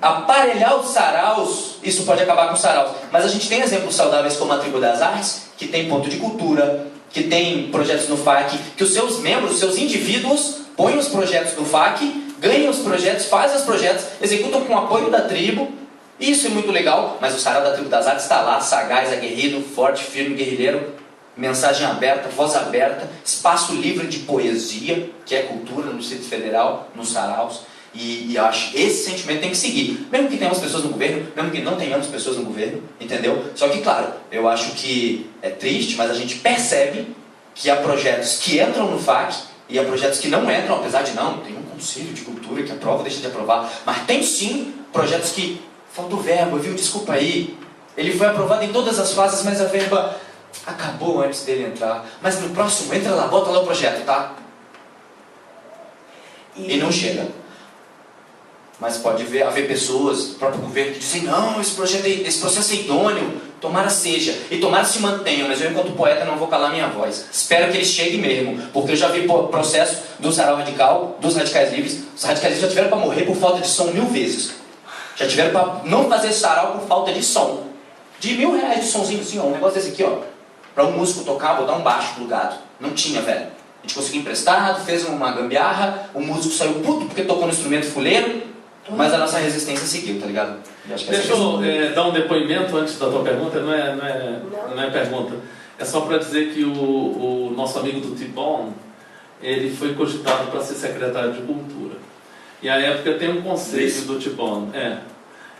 aparelhar os saraus, isso pode acabar com os saraus. Mas a gente tem exemplos saudáveis como a Tribo das Artes, que tem ponto de cultura, que tem projetos no FAC, que os seus membros, os seus indivíduos, põem os projetos no FAC, ganham os projetos, fazem os projetos, executam com o apoio da tribo. Isso é muito legal, mas o sarau da Tribo das Artes está lá, sagaz, aguerrido, forte, firme, guerrilheiro, mensagem aberta, voz aberta, espaço livre de poesia, que é cultura no Distrito Federal, nos saraus. E eu acho que esse sentimento tem que seguir, mesmo que tenhamos pessoas no governo, mesmo que não tenhamos pessoas no governo, entendeu? Só que, claro, eu acho que é triste, mas a gente percebe que há projetos que entram no FAC e há projetos que não entram, apesar de não, tem um conselho de cultura que aprova ou deixa de aprovar, mas tem sim projetos que falta o verbo, viu? Desculpa aí. Ele foi aprovado em todas as fases, mas a verba acabou antes dele entrar. Mas no próximo, entra lá, bota lá o projeto, tá? E não chega. Mas pode haver pessoas do próprio governo que dizem: não, esse processo é idôneo. Tomara seja. E tomara se mantenha. Mas eu, enquanto poeta, não vou calar minha voz. Espero que ele chegue mesmo. Porque eu já vi processo do Sarau Radical, dos Radicais Livres. Os Radicais Livres já tiveram para morrer por falta de som 1000 vezes. Já tiveram para não fazer sarau por falta de som. De R$1.000 de somzinho assim, ó, um negócio desse aqui, ó. Para um músico tocar, botar um baixo plugado. Não tinha, velho. A gente conseguiu emprestado, fez uma gambiarra, o músico saiu puto porque tocou no instrumento fuleiro, mas a nossa resistência seguiu, tá ligado? Deixa eu dar um depoimento antes da tua pergunta, não é pergunta. É só para dizer que o nosso amigo do Tibon, ele foi cogitado para ser secretário de Cultura. E à época tem um conselho do Tibon.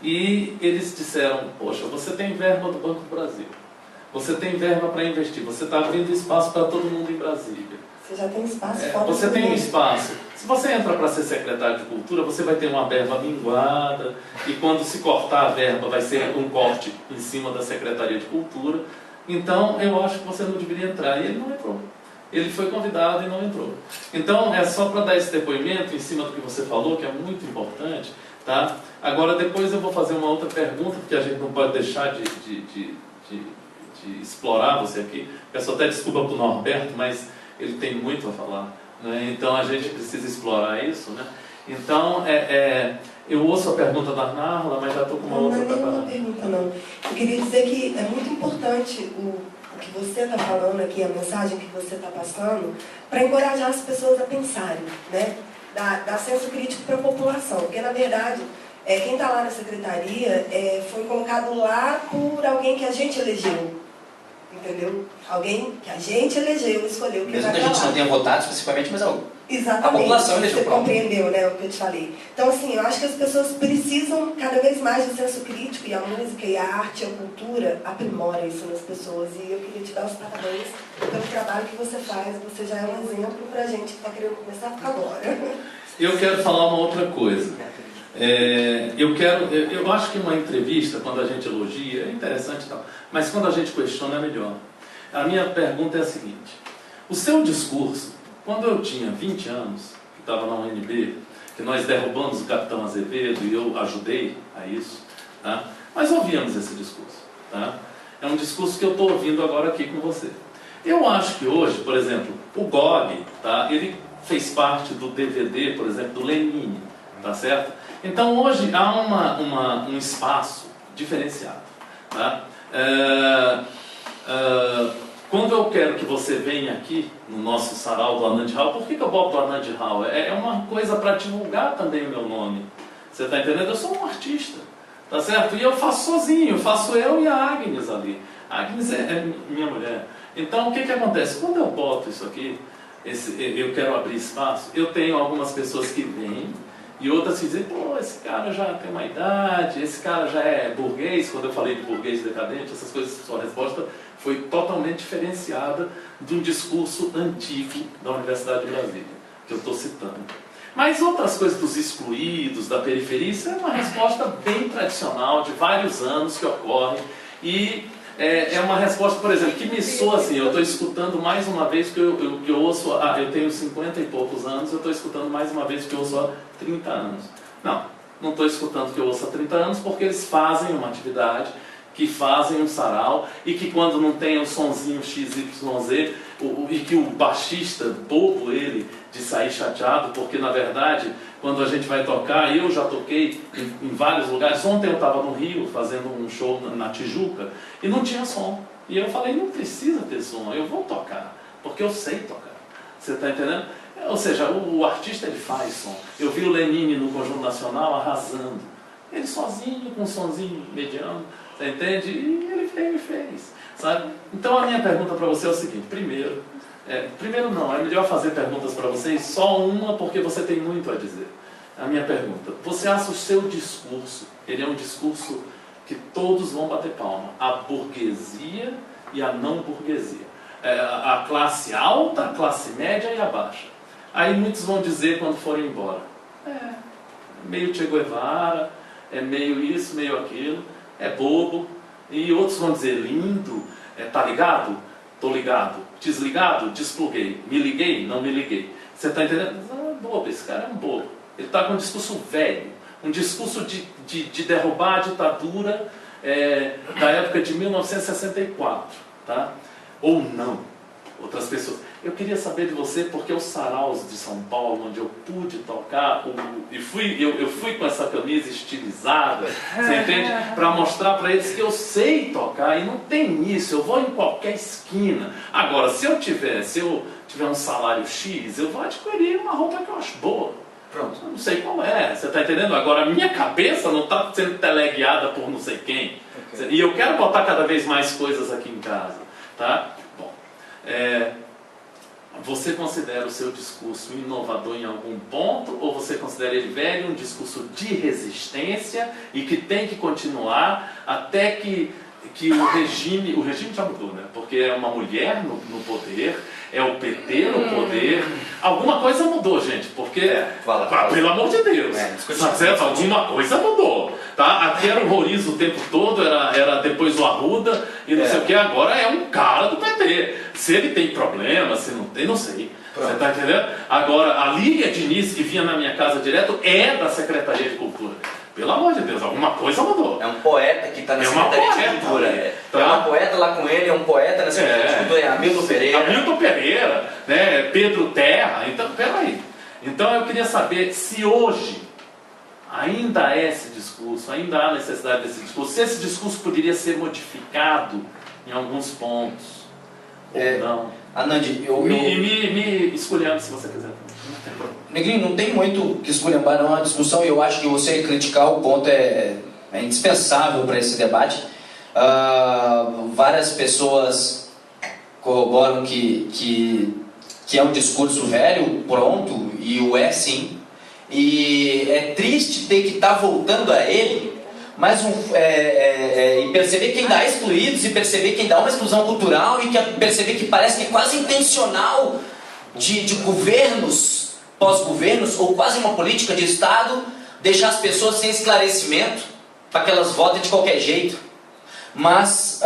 E eles disseram: poxa, você tem verba do Banco do Brasil, você tem verba para investir, você está abrindo espaço para todo mundo em Brasília. Você já tem espaço? Você tem um espaço. Se você entra para ser secretário de Cultura, você vai ter uma verba minguada, e quando se cortar a verba vai ser um corte em cima da Secretaria de Cultura. Então eu acho que você não deveria entrar. E ele não entrou. Ele foi convidado e não entrou. Então é só para dar esse depoimento em cima do que você falou, que é muito importante, tá? Agora depois eu vou fazer uma outra pergunta, porque a gente não pode deixar de explorar você aqui. Peço até desculpa para o Norberto, mas ele tem muito a falar. né? Então a gente precisa explorar isso, né? Então, eu ouço a pergunta da Narla, mas já estou com uma outra preparada. Não é nenhuma pergunta, não. Eu queria dizer que é muito importante o que você está falando aqui, a mensagem que você está passando, para encorajar as pessoas a pensarem, né? Dar senso crítico para a população. Porque, na verdade, quem está lá na secretaria foi colocado lá por alguém que a gente elegeu. Entendeu? Alguém que a gente elegeu, escolheu. Mesmo que a gente não tenha votado especificamente, mas exatamente. A população elegeu. Você compreendeu, né, o que eu te falei. Então, assim, eu acho que as pessoas precisam cada vez mais de senso crítico, e a música, e a arte, e a cultura aprimora isso nas pessoas. E eu queria te dar os parabéns pelo trabalho que você faz. Você já é um exemplo pra gente que está querendo começar agora. Eu quero falar uma outra coisa. Eu acho que uma entrevista, quando a gente elogia, é interessante e tal, mas quando a gente questiona é melhor. A minha pergunta é a seguinte: o seu discurso, quando eu tinha 20 anos, que estava na UNB, que nós derrubamos o Capitão Azevedo e eu ajudei a isso, tá? Nós ouvíamos esse discurso, tá? É um discurso que eu estou ouvindo agora aqui com você. Eu acho que hoje, por exemplo, o GOG, tá? Ele fez parte do DVD, por exemplo, do Lenine, tá certo? Então hoje há um espaço diferenciado, tá? Quando eu quero que você venha aqui no nosso sarau do Anand Rao, por que eu boto o Anand Rao? É uma coisa para divulgar também o meu nome. Você está entendendo? Eu sou um artista, tá certo? E eu faço sozinho, faço eu e a Agnes ali. A Agnes é minha mulher. Então o que acontece? Quando eu boto isso aqui, eu quero abrir espaço, eu tenho algumas pessoas que vêm, e outras que dizem, pô, esse cara já tem uma idade, esse cara já é burguês. Quando eu falei de burguês decadente, essas coisas, sua resposta foi totalmente diferenciada de um discurso antigo da Universidade de Brasília, que eu estou citando. Mas outras coisas dos excluídos, da periferia, isso é uma resposta bem tradicional, de vários anos que ocorre, e é uma resposta, por exemplo, que me soa assim. Eu estou escutando mais uma vez que eu ouço, eu tenho 50 e poucos anos, eu estou escutando mais uma vez que eu ouço há 30 anos. Não estou escutando que eu ouço há 30 anos, porque eles fazem uma atividade, que fazem um sarau, e que quando não tem o sonzinho XYZ, e que o baixista, bobo ele, de sair chateado, porque na verdade, quando a gente vai tocar, eu já toquei em vários lugares. Ontem eu estava no Rio, fazendo um show na Tijuca, e não tinha som. E eu falei, não precisa ter som, eu vou tocar, porque eu sei tocar. Você está entendendo? Ou seja, o artista ele faz som. Eu vi o Lenine no Conjunto Nacional arrasando. Ele sozinho, com um sonzinho mediano, você entende? E ele veio e fez, sabe? Então a minha pergunta para você é o seguinte: primeiro não, é melhor fazer perguntas para vocês, só uma, porque você tem muito a dizer. A minha pergunta: você acha o seu discurso, ele é um discurso que todos vão bater palma, a burguesia e a não burguesia, a classe alta, a classe média e a baixa? Aí muitos vão dizer quando forem embora, meio Che Guevara, é meio isso, meio aquilo, é bobo. E outros vão dizer, lindo, tá ligado? Tô ligado. Desligado? Despluguei. Me liguei? Não me liguei. Você está entendendo? Bobo, esse cara é um bobo. Ele está com um discurso velho, um discurso de derrubar a ditadura da época de 1964, tá? Ou não. Outras pessoas. Eu queria saber de você, porque os saraus de São Paulo, onde eu pude tocar, eu fui com essa camisa estilizada, você entende? Para mostrar para eles que eu sei tocar, e não tem isso, eu vou em qualquer esquina. Agora, se eu tiver um salário X, eu vou adquirir uma roupa que eu acho boa. Pronto, eu não sei qual é, você está entendendo? Agora, a minha cabeça não está sendo teleguiada por não sei quem. Okay. E eu quero botar cada vez mais coisas aqui em casa, tá? Bom, você considera o seu discurso inovador em algum ponto, ou você considera ele velho, um discurso de resistência e que tem que continuar até que o regime já mudou, né? Porque é uma mulher no poder, é o PT no poder, alguma coisa mudou, gente, porque, pelo amor de Deus, tá certo? Alguma coisa mudou, tá? Aqui era o Rorizo o tempo todo, era depois o Arruda e não sei o que, agora é um cara do PT. Se ele tem problema, se não tem, não sei. Você está entendendo? Agora, a Lília Diniz, que vinha na minha casa direto, é da Secretaria de Cultura. Pelo amor de Deus, alguma coisa mandou. É um poeta que está na Secretaria de Cultura. Tá? É uma poeta lá com ele, é um poeta na Secretaria de Cultura, é Hamilton Pereira. Hamilton Pereira, né? Pedro Terra. Então, peraí. Então eu queria saber se hoje ainda é esse discurso, ainda há necessidade desse discurso, se esse discurso poderia ser modificado em alguns pontos, ou não. Anandi, Me escolhendo se você quiser. Negrinho, não tem muito o que esculhambar, não é uma discussão, e eu acho que você criticar o ponto é indispensável para esse debate. Várias pessoas corroboram que é um discurso velho, pronto, e o é sim. E é triste ter que estar voltando a ele, mas e perceber que ainda há excluídos, e perceber que ainda há uma exclusão cultural, e perceber que parece que é quase intencional de governos, pós-governos, ou quase uma política de Estado, deixar as pessoas sem esclarecimento, para que elas votem de qualquer jeito. Mas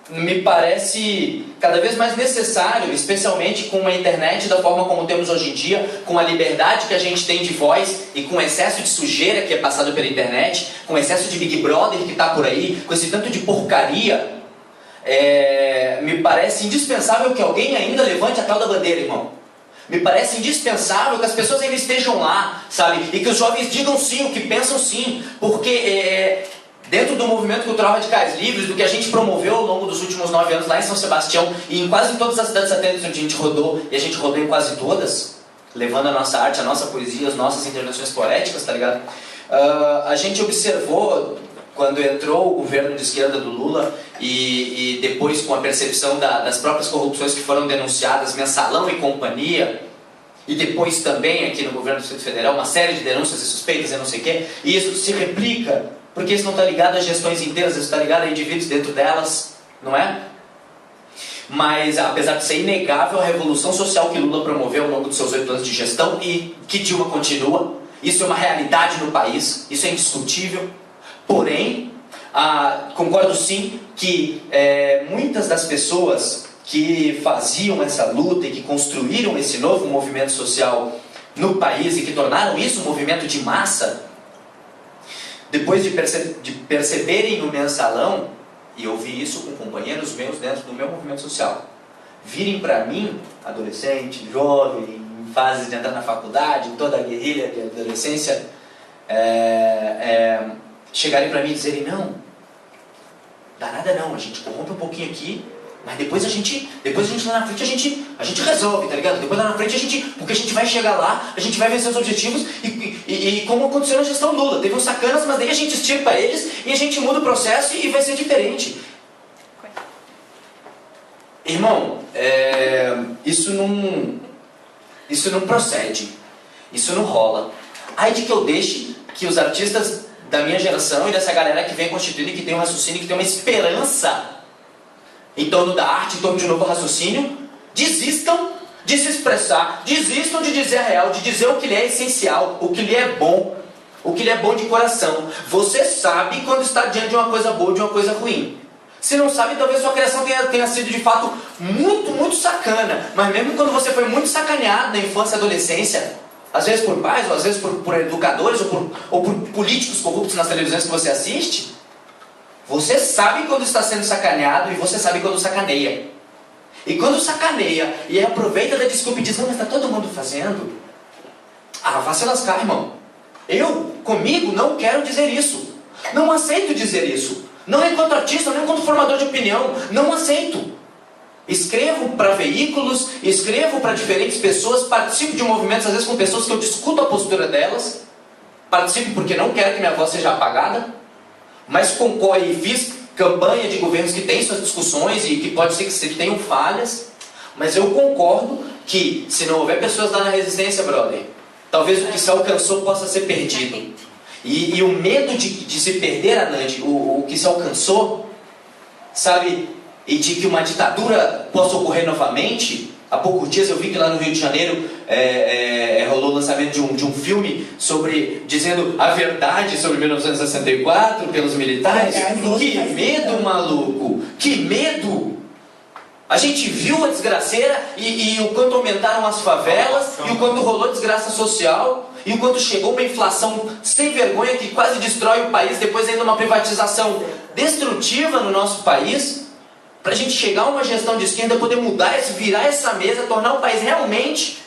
me parece cada vez mais necessário, especialmente com a internet da forma como temos hoje em dia, com a liberdade que a gente tem de voz e com o excesso de sujeira que é passado pela internet, com o excesso de Big Brother que está por aí, com esse tanto de porcaria, me parece indispensável que alguém ainda levante a tal da bandeira, irmão. Me parece indispensável que as pessoas ainda estejam lá, sabe? E que os jovens digam sim, o que pensam sim, porque dentro do movimento cultural Radicais Livres, do que a gente promoveu ao longo dos últimos 9 anos lá em São Sebastião e em quase todas as cidades satélites onde a gente rodou, e a gente rodou em quase todas, levando a nossa arte, a nossa poesia, as nossas intervenções poéticas, tá ligado? A gente observou, quando entrou o governo de esquerda do Lula e depois com a percepção das próprias corrupções que foram denunciadas, Mensalão e companhia, e depois também aqui no governo do Distrito Federal, uma série de denúncias e suspeitas e não sei o quê, e isso se replica, porque isso não está ligado às gestões inteiras, isso está ligado a indivíduos dentro delas, não é? Mas apesar de ser inegável a revolução social que Lula promoveu ao longo dos seus 8 anos de gestão e que Dilma continua, isso é uma realidade no país, isso é indiscutível. Porém, concordo sim que muitas das pessoas que faziam essa luta e que construíram esse novo movimento social no país e que tornaram isso um movimento de massa, depois de perceberem no Mensalão, e eu vi isso com companheiros meus dentro do meu movimento social, virem para mim, adolescente, jovem, em fase de entrar na faculdade, toda a guerrilha de adolescência, chegarem para mim e dizerem: não, dá nada não, a gente corrompe um pouquinho aqui, mas depois a gente lá na frente a gente resolve, tá ligado? Depois lá na frente porque a gente vai chegar lá, a gente vai vencer os objetivos e como aconteceu na gestão Lula, teve uns sacanas, mas daí a gente extirpa eles e a gente muda o processo e vai ser diferente. Irmão, isso não procede, isso não rola. Aí de que eu deixe que os artistas da minha geração e dessa galera que vem constituindo, que tem um raciocínio, que tem uma esperança em torno da arte, em torno de um novo raciocínio, desistam de se expressar, desistam de dizer a real, de dizer o que lhe é essencial, o que lhe é bom, o que lhe é bom de coração. Você sabe quando está diante de uma coisa boa ou de uma coisa ruim. Se não sabe, talvez sua criação tenha sido de fato muito, muito sacana, mas mesmo quando você foi muito sacaneado na infância e adolescência, às vezes por pais, ou às vezes por educadores, ou por políticos corruptos nas televisões que você assiste, você sabe quando está sendo sacaneado e você sabe quando sacaneia. E quando sacaneia e aproveita da desculpa e diz: não, mas está todo mundo fazendo. Vá se lascar, irmão. Comigo, não quero dizer isso. Não aceito dizer isso. Não enquanto artista, não enquanto formador de opinião. Não aceito. Escrevo para veículos, escrevo para diferentes pessoas, participo de movimentos, às vezes com pessoas que eu discuto a postura delas. Participo porque não quero que minha voz seja apagada. Mas concorre e fiz campanha de governos que têm suas discussões e que pode ser que tenham falhas, mas eu concordo que se não houver pessoas lá na resistência, brother, talvez o que se alcançou possa ser perdido. E o medo de se perder, Anandi, o que se alcançou, sabe, e de que uma ditadura possa ocorrer novamente. Há poucos dias eu vi que lá no Rio de Janeiro rolou o lançamento de um filme dizendo a verdade sobre 1964 pelos militares. Que medo, maluco! Que medo! A gente viu a desgraceira e o quanto aumentaram as favelas e o quanto rolou desgraça social e o quanto chegou uma inflação sem vergonha que quase destrói o país, depois ainda uma privatização destrutiva no nosso país, para a gente chegar a uma gestão de esquerda, poder mudar, virar essa mesa, tornar o país realmente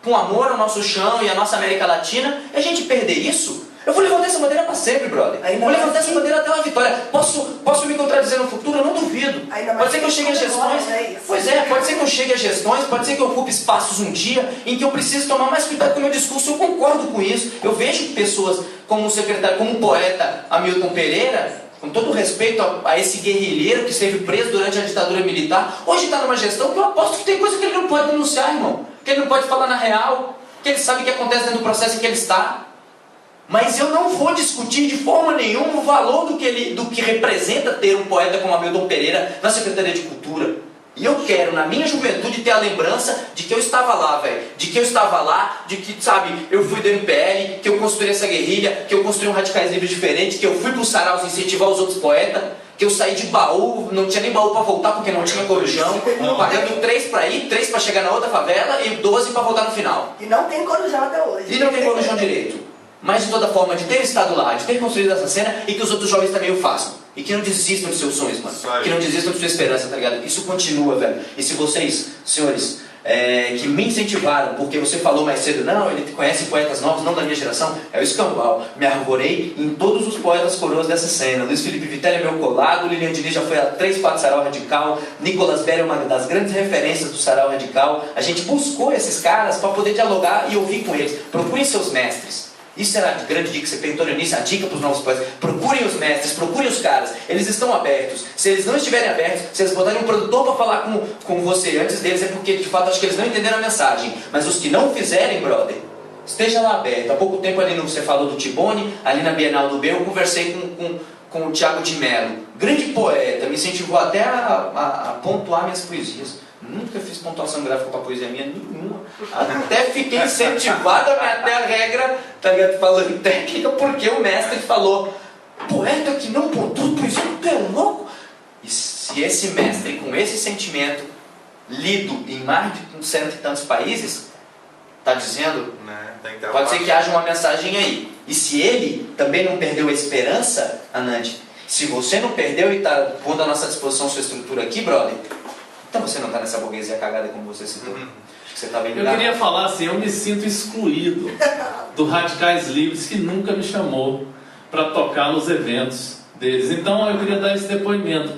com amor ao nosso chão e à nossa América Latina, e a gente perder isso, eu vou levantar essa bandeira para sempre, brother. Ainda Vou levantar mais essa bandeira até uma vitória. Posso me contradizer no futuro? Eu não duvido. Ainda mais Pode ser que eu que chegue a gestões. né, isso. Pois é, pode ser que eu chegue a gestões, pode ser que eu ocupe espaços um dia em que eu preciso tomar mais cuidado com o meu discurso. Eu concordo com isso. Eu vejo pessoas como o secretário, como o poeta Hamilton Pereira, com todo respeito a esse guerrilheiro que esteve preso durante a ditadura militar, hoje está numa gestão que eu aposto que tem coisa que ele não pode denunciar, irmão. Que ele não pode falar na real, que ele sabe o que acontece dentro do processo em que ele está. Mas eu não vou discutir de forma nenhuma o valor do que representa ter um poeta como Hamilton Pereira na Secretaria de Cultura. E eu quero, na minha juventude, ter a lembrança de que eu estava lá, velho. De que eu estava lá, de que, sabe, eu fui do MPL, que eu construí essa guerrilha, que eu construí um Radicais Livres diferente, que eu fui pro Saraus incentivar os outros poetas, que eu saí de baú, não tinha nem baú para voltar porque não tinha corujão, pagando 3 para ir, 3 para chegar na outra favela e 12 para voltar no final. E não tem corujão até hoje. E não tem corujão direito. Mas de toda forma, de ter estado lá, de ter construído essa cena e que os outros jovens também o façam. E que não desistam dos seus sonhos, mano. Que não desistam de sua esperança, tá ligado? Isso continua, velho. E se vocês, senhores, que me incentivaram, porque você falou mais cedo, não, ele conhece poetas novos, não da minha geração, é o Escambau. Me arvorei em todos os poetas coroas dessa cena. Luiz Felipe Vitelli é meu colado, Lilian Diniz já foi a 3, 4 Sarau Radical, Nicolas Berry é uma das grandes referências do Sarau Radical. A gente buscou esses caras para poder dialogar e ouvir com eles. Procurem seus mestres. Isso era a grande dica que você perguntou no início, a dica para os novos poetas. Procurem os mestres, procurem os caras. Eles estão abertos. Se eles não estiverem abertos, se eles botarem um produtor para falar com você antes deles, é porque de fato acho que eles não entenderam a mensagem. Mas os que não fizerem, brother, esteja lá aberto. Há pouco tempo ali você falou do Tibone, ali na Bienal do B, eu conversei com o Thiago de Mello. Grande poeta, me incentivou até a pontuar minhas poesias. Nunca fiz pontuação gráfica para poesia minha nenhuma. Até fiquei incentivado até a regra, tá ligado? Falando técnica, porque o mestre falou: poeta que não pontua poesia, tu é louco? E se esse mestre, com esse sentimento, lido em mais de 100 e tantos países, tá dizendo, pode ser que haja uma mensagem aí. E se ele também não perdeu a esperança, Anand, se você não perdeu e está pondo à nossa disposição sua estrutura aqui, brother, então você não está nessa burguesia cagada como você citou. Acho que você está bem ligado. Eu queria falar assim, eu me sinto excluído do Radicais Livres, que nunca me chamou para tocar nos eventos deles. Então eu queria dar esse depoimento.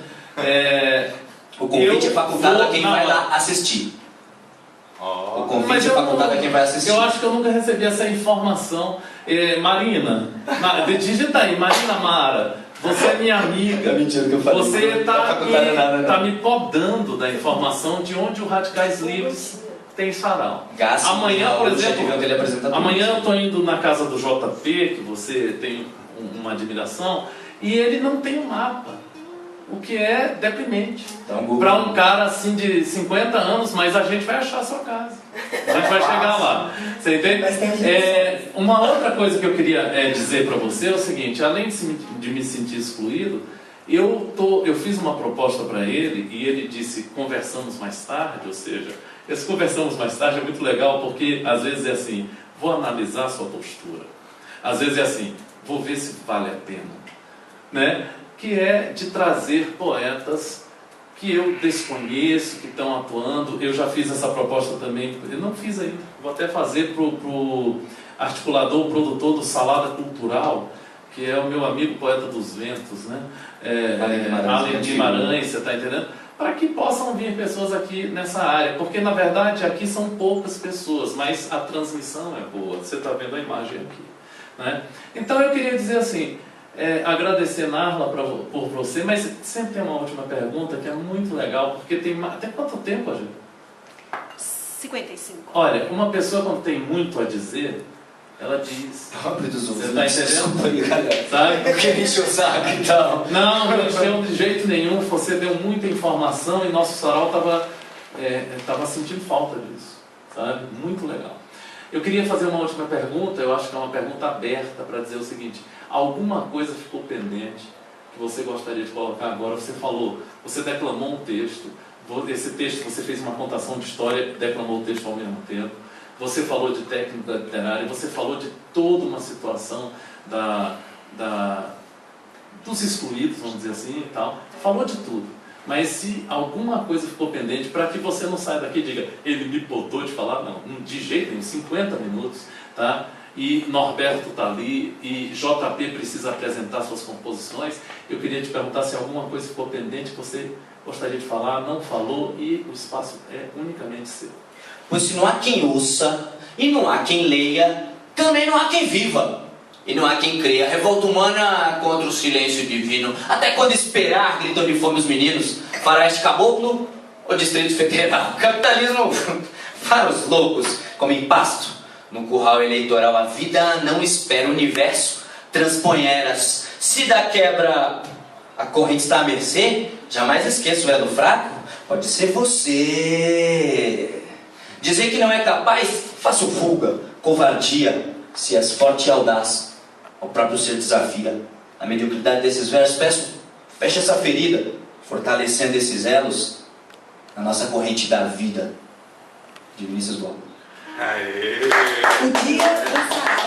O convite é facultado a quem vai lá assistir. O convite é facultado a quem vai assistir. Eu acho que eu nunca recebi essa informação. Marina, digita aí, Marina Mara. Você é minha amiga. É mentira que eu falei. Você está me podando da informação de onde o Radicais Livres tem sarau. Amanhã, por exemplo, amanhã eu estou indo na casa do JP, que você tem uma admiração, e ele não tem um mapa. O que é deprimente. Então, para um cara assim de 50 anos, mas a gente vai achar a sua casa. A gente vai chegar lá. Você entende? Uma outra coisa que eu queria dizer para você é o seguinte: além de me sentir excluído, eu fiz uma proposta para ele e ele disse: conversamos mais tarde. Ou seja, esse conversamos mais tarde é muito legal, porque às vezes é assim: vou analisar a sua postura. Às vezes é assim: vou ver se vale a pena, né? Que é de trazer poetas que eu desconheço, que estão atuando. Eu já fiz essa proposta também, eu não fiz ainda, vou até fazer para o articulador, o produtor do Salada Cultural, que é o meu amigo poeta dos ventos, né? Além Guimarães, você está entendendo? Para que possam vir pessoas aqui nessa área, porque na verdade aqui são poucas pessoas, mas a transmissão é boa, você está vendo a imagem aqui, né? Então eu queria dizer assim, agradecer, Narla, por você, mas sempre tem uma última pergunta que é muito legal, porque tem quanto tempo, a gente? 55. Olha, uma pessoa quando tem muito a dizer, ela diz. Você está entendendo? Sabe? Eu queria encher o saco, então. Não de jeito nenhum. Você deu muita informação e nosso sarau estava sentindo falta disso, sabe? Muito legal. Eu queria fazer uma última pergunta, eu acho que é uma pergunta aberta, para dizer o seguinte: alguma coisa ficou pendente que você gostaria de colocar agora? Você falou, você declamou um texto, esse texto você fez uma contação de história, declamou o texto ao mesmo tempo. você falou de técnica literária, você falou de toda uma situação dos excluídos, vamos dizer assim, e tal. Falou de tudo. Mas se alguma coisa ficou pendente, para que você não saia daqui e diga, ele me botou de falar, não, de jeito nenhum, 50 minutos, tá? E Norberto está ali, e JP precisa apresentar suas composições. Eu queria te perguntar se alguma coisa ficou pendente que você gostaria de falar, não falou, e o espaço é unicamente seu. Pois se não há quem ouça, e não há quem leia, também não há quem viva. E não há quem creia. Revolta humana contra o silêncio divino. Até quando esperar, gritam de fome os meninos. Fará este caboclo ou Distrito Federal? Capitalismo para os loucos, como em pasto. No curral eleitoral a vida não espera o universo. Transpõe eras. Se da quebra a corrente está à mercê, jamais esqueça o elo fraco. Pode ser você. Dizer que não é capaz, faça fuga, covardia. Se és forte e audaz, ao próprio ser desafia. A mediocridade desses versos, peço, feche essa ferida, fortalecendo esses elos na nossa corrente da vida. De Vinícius Gomes. Aê! O dia do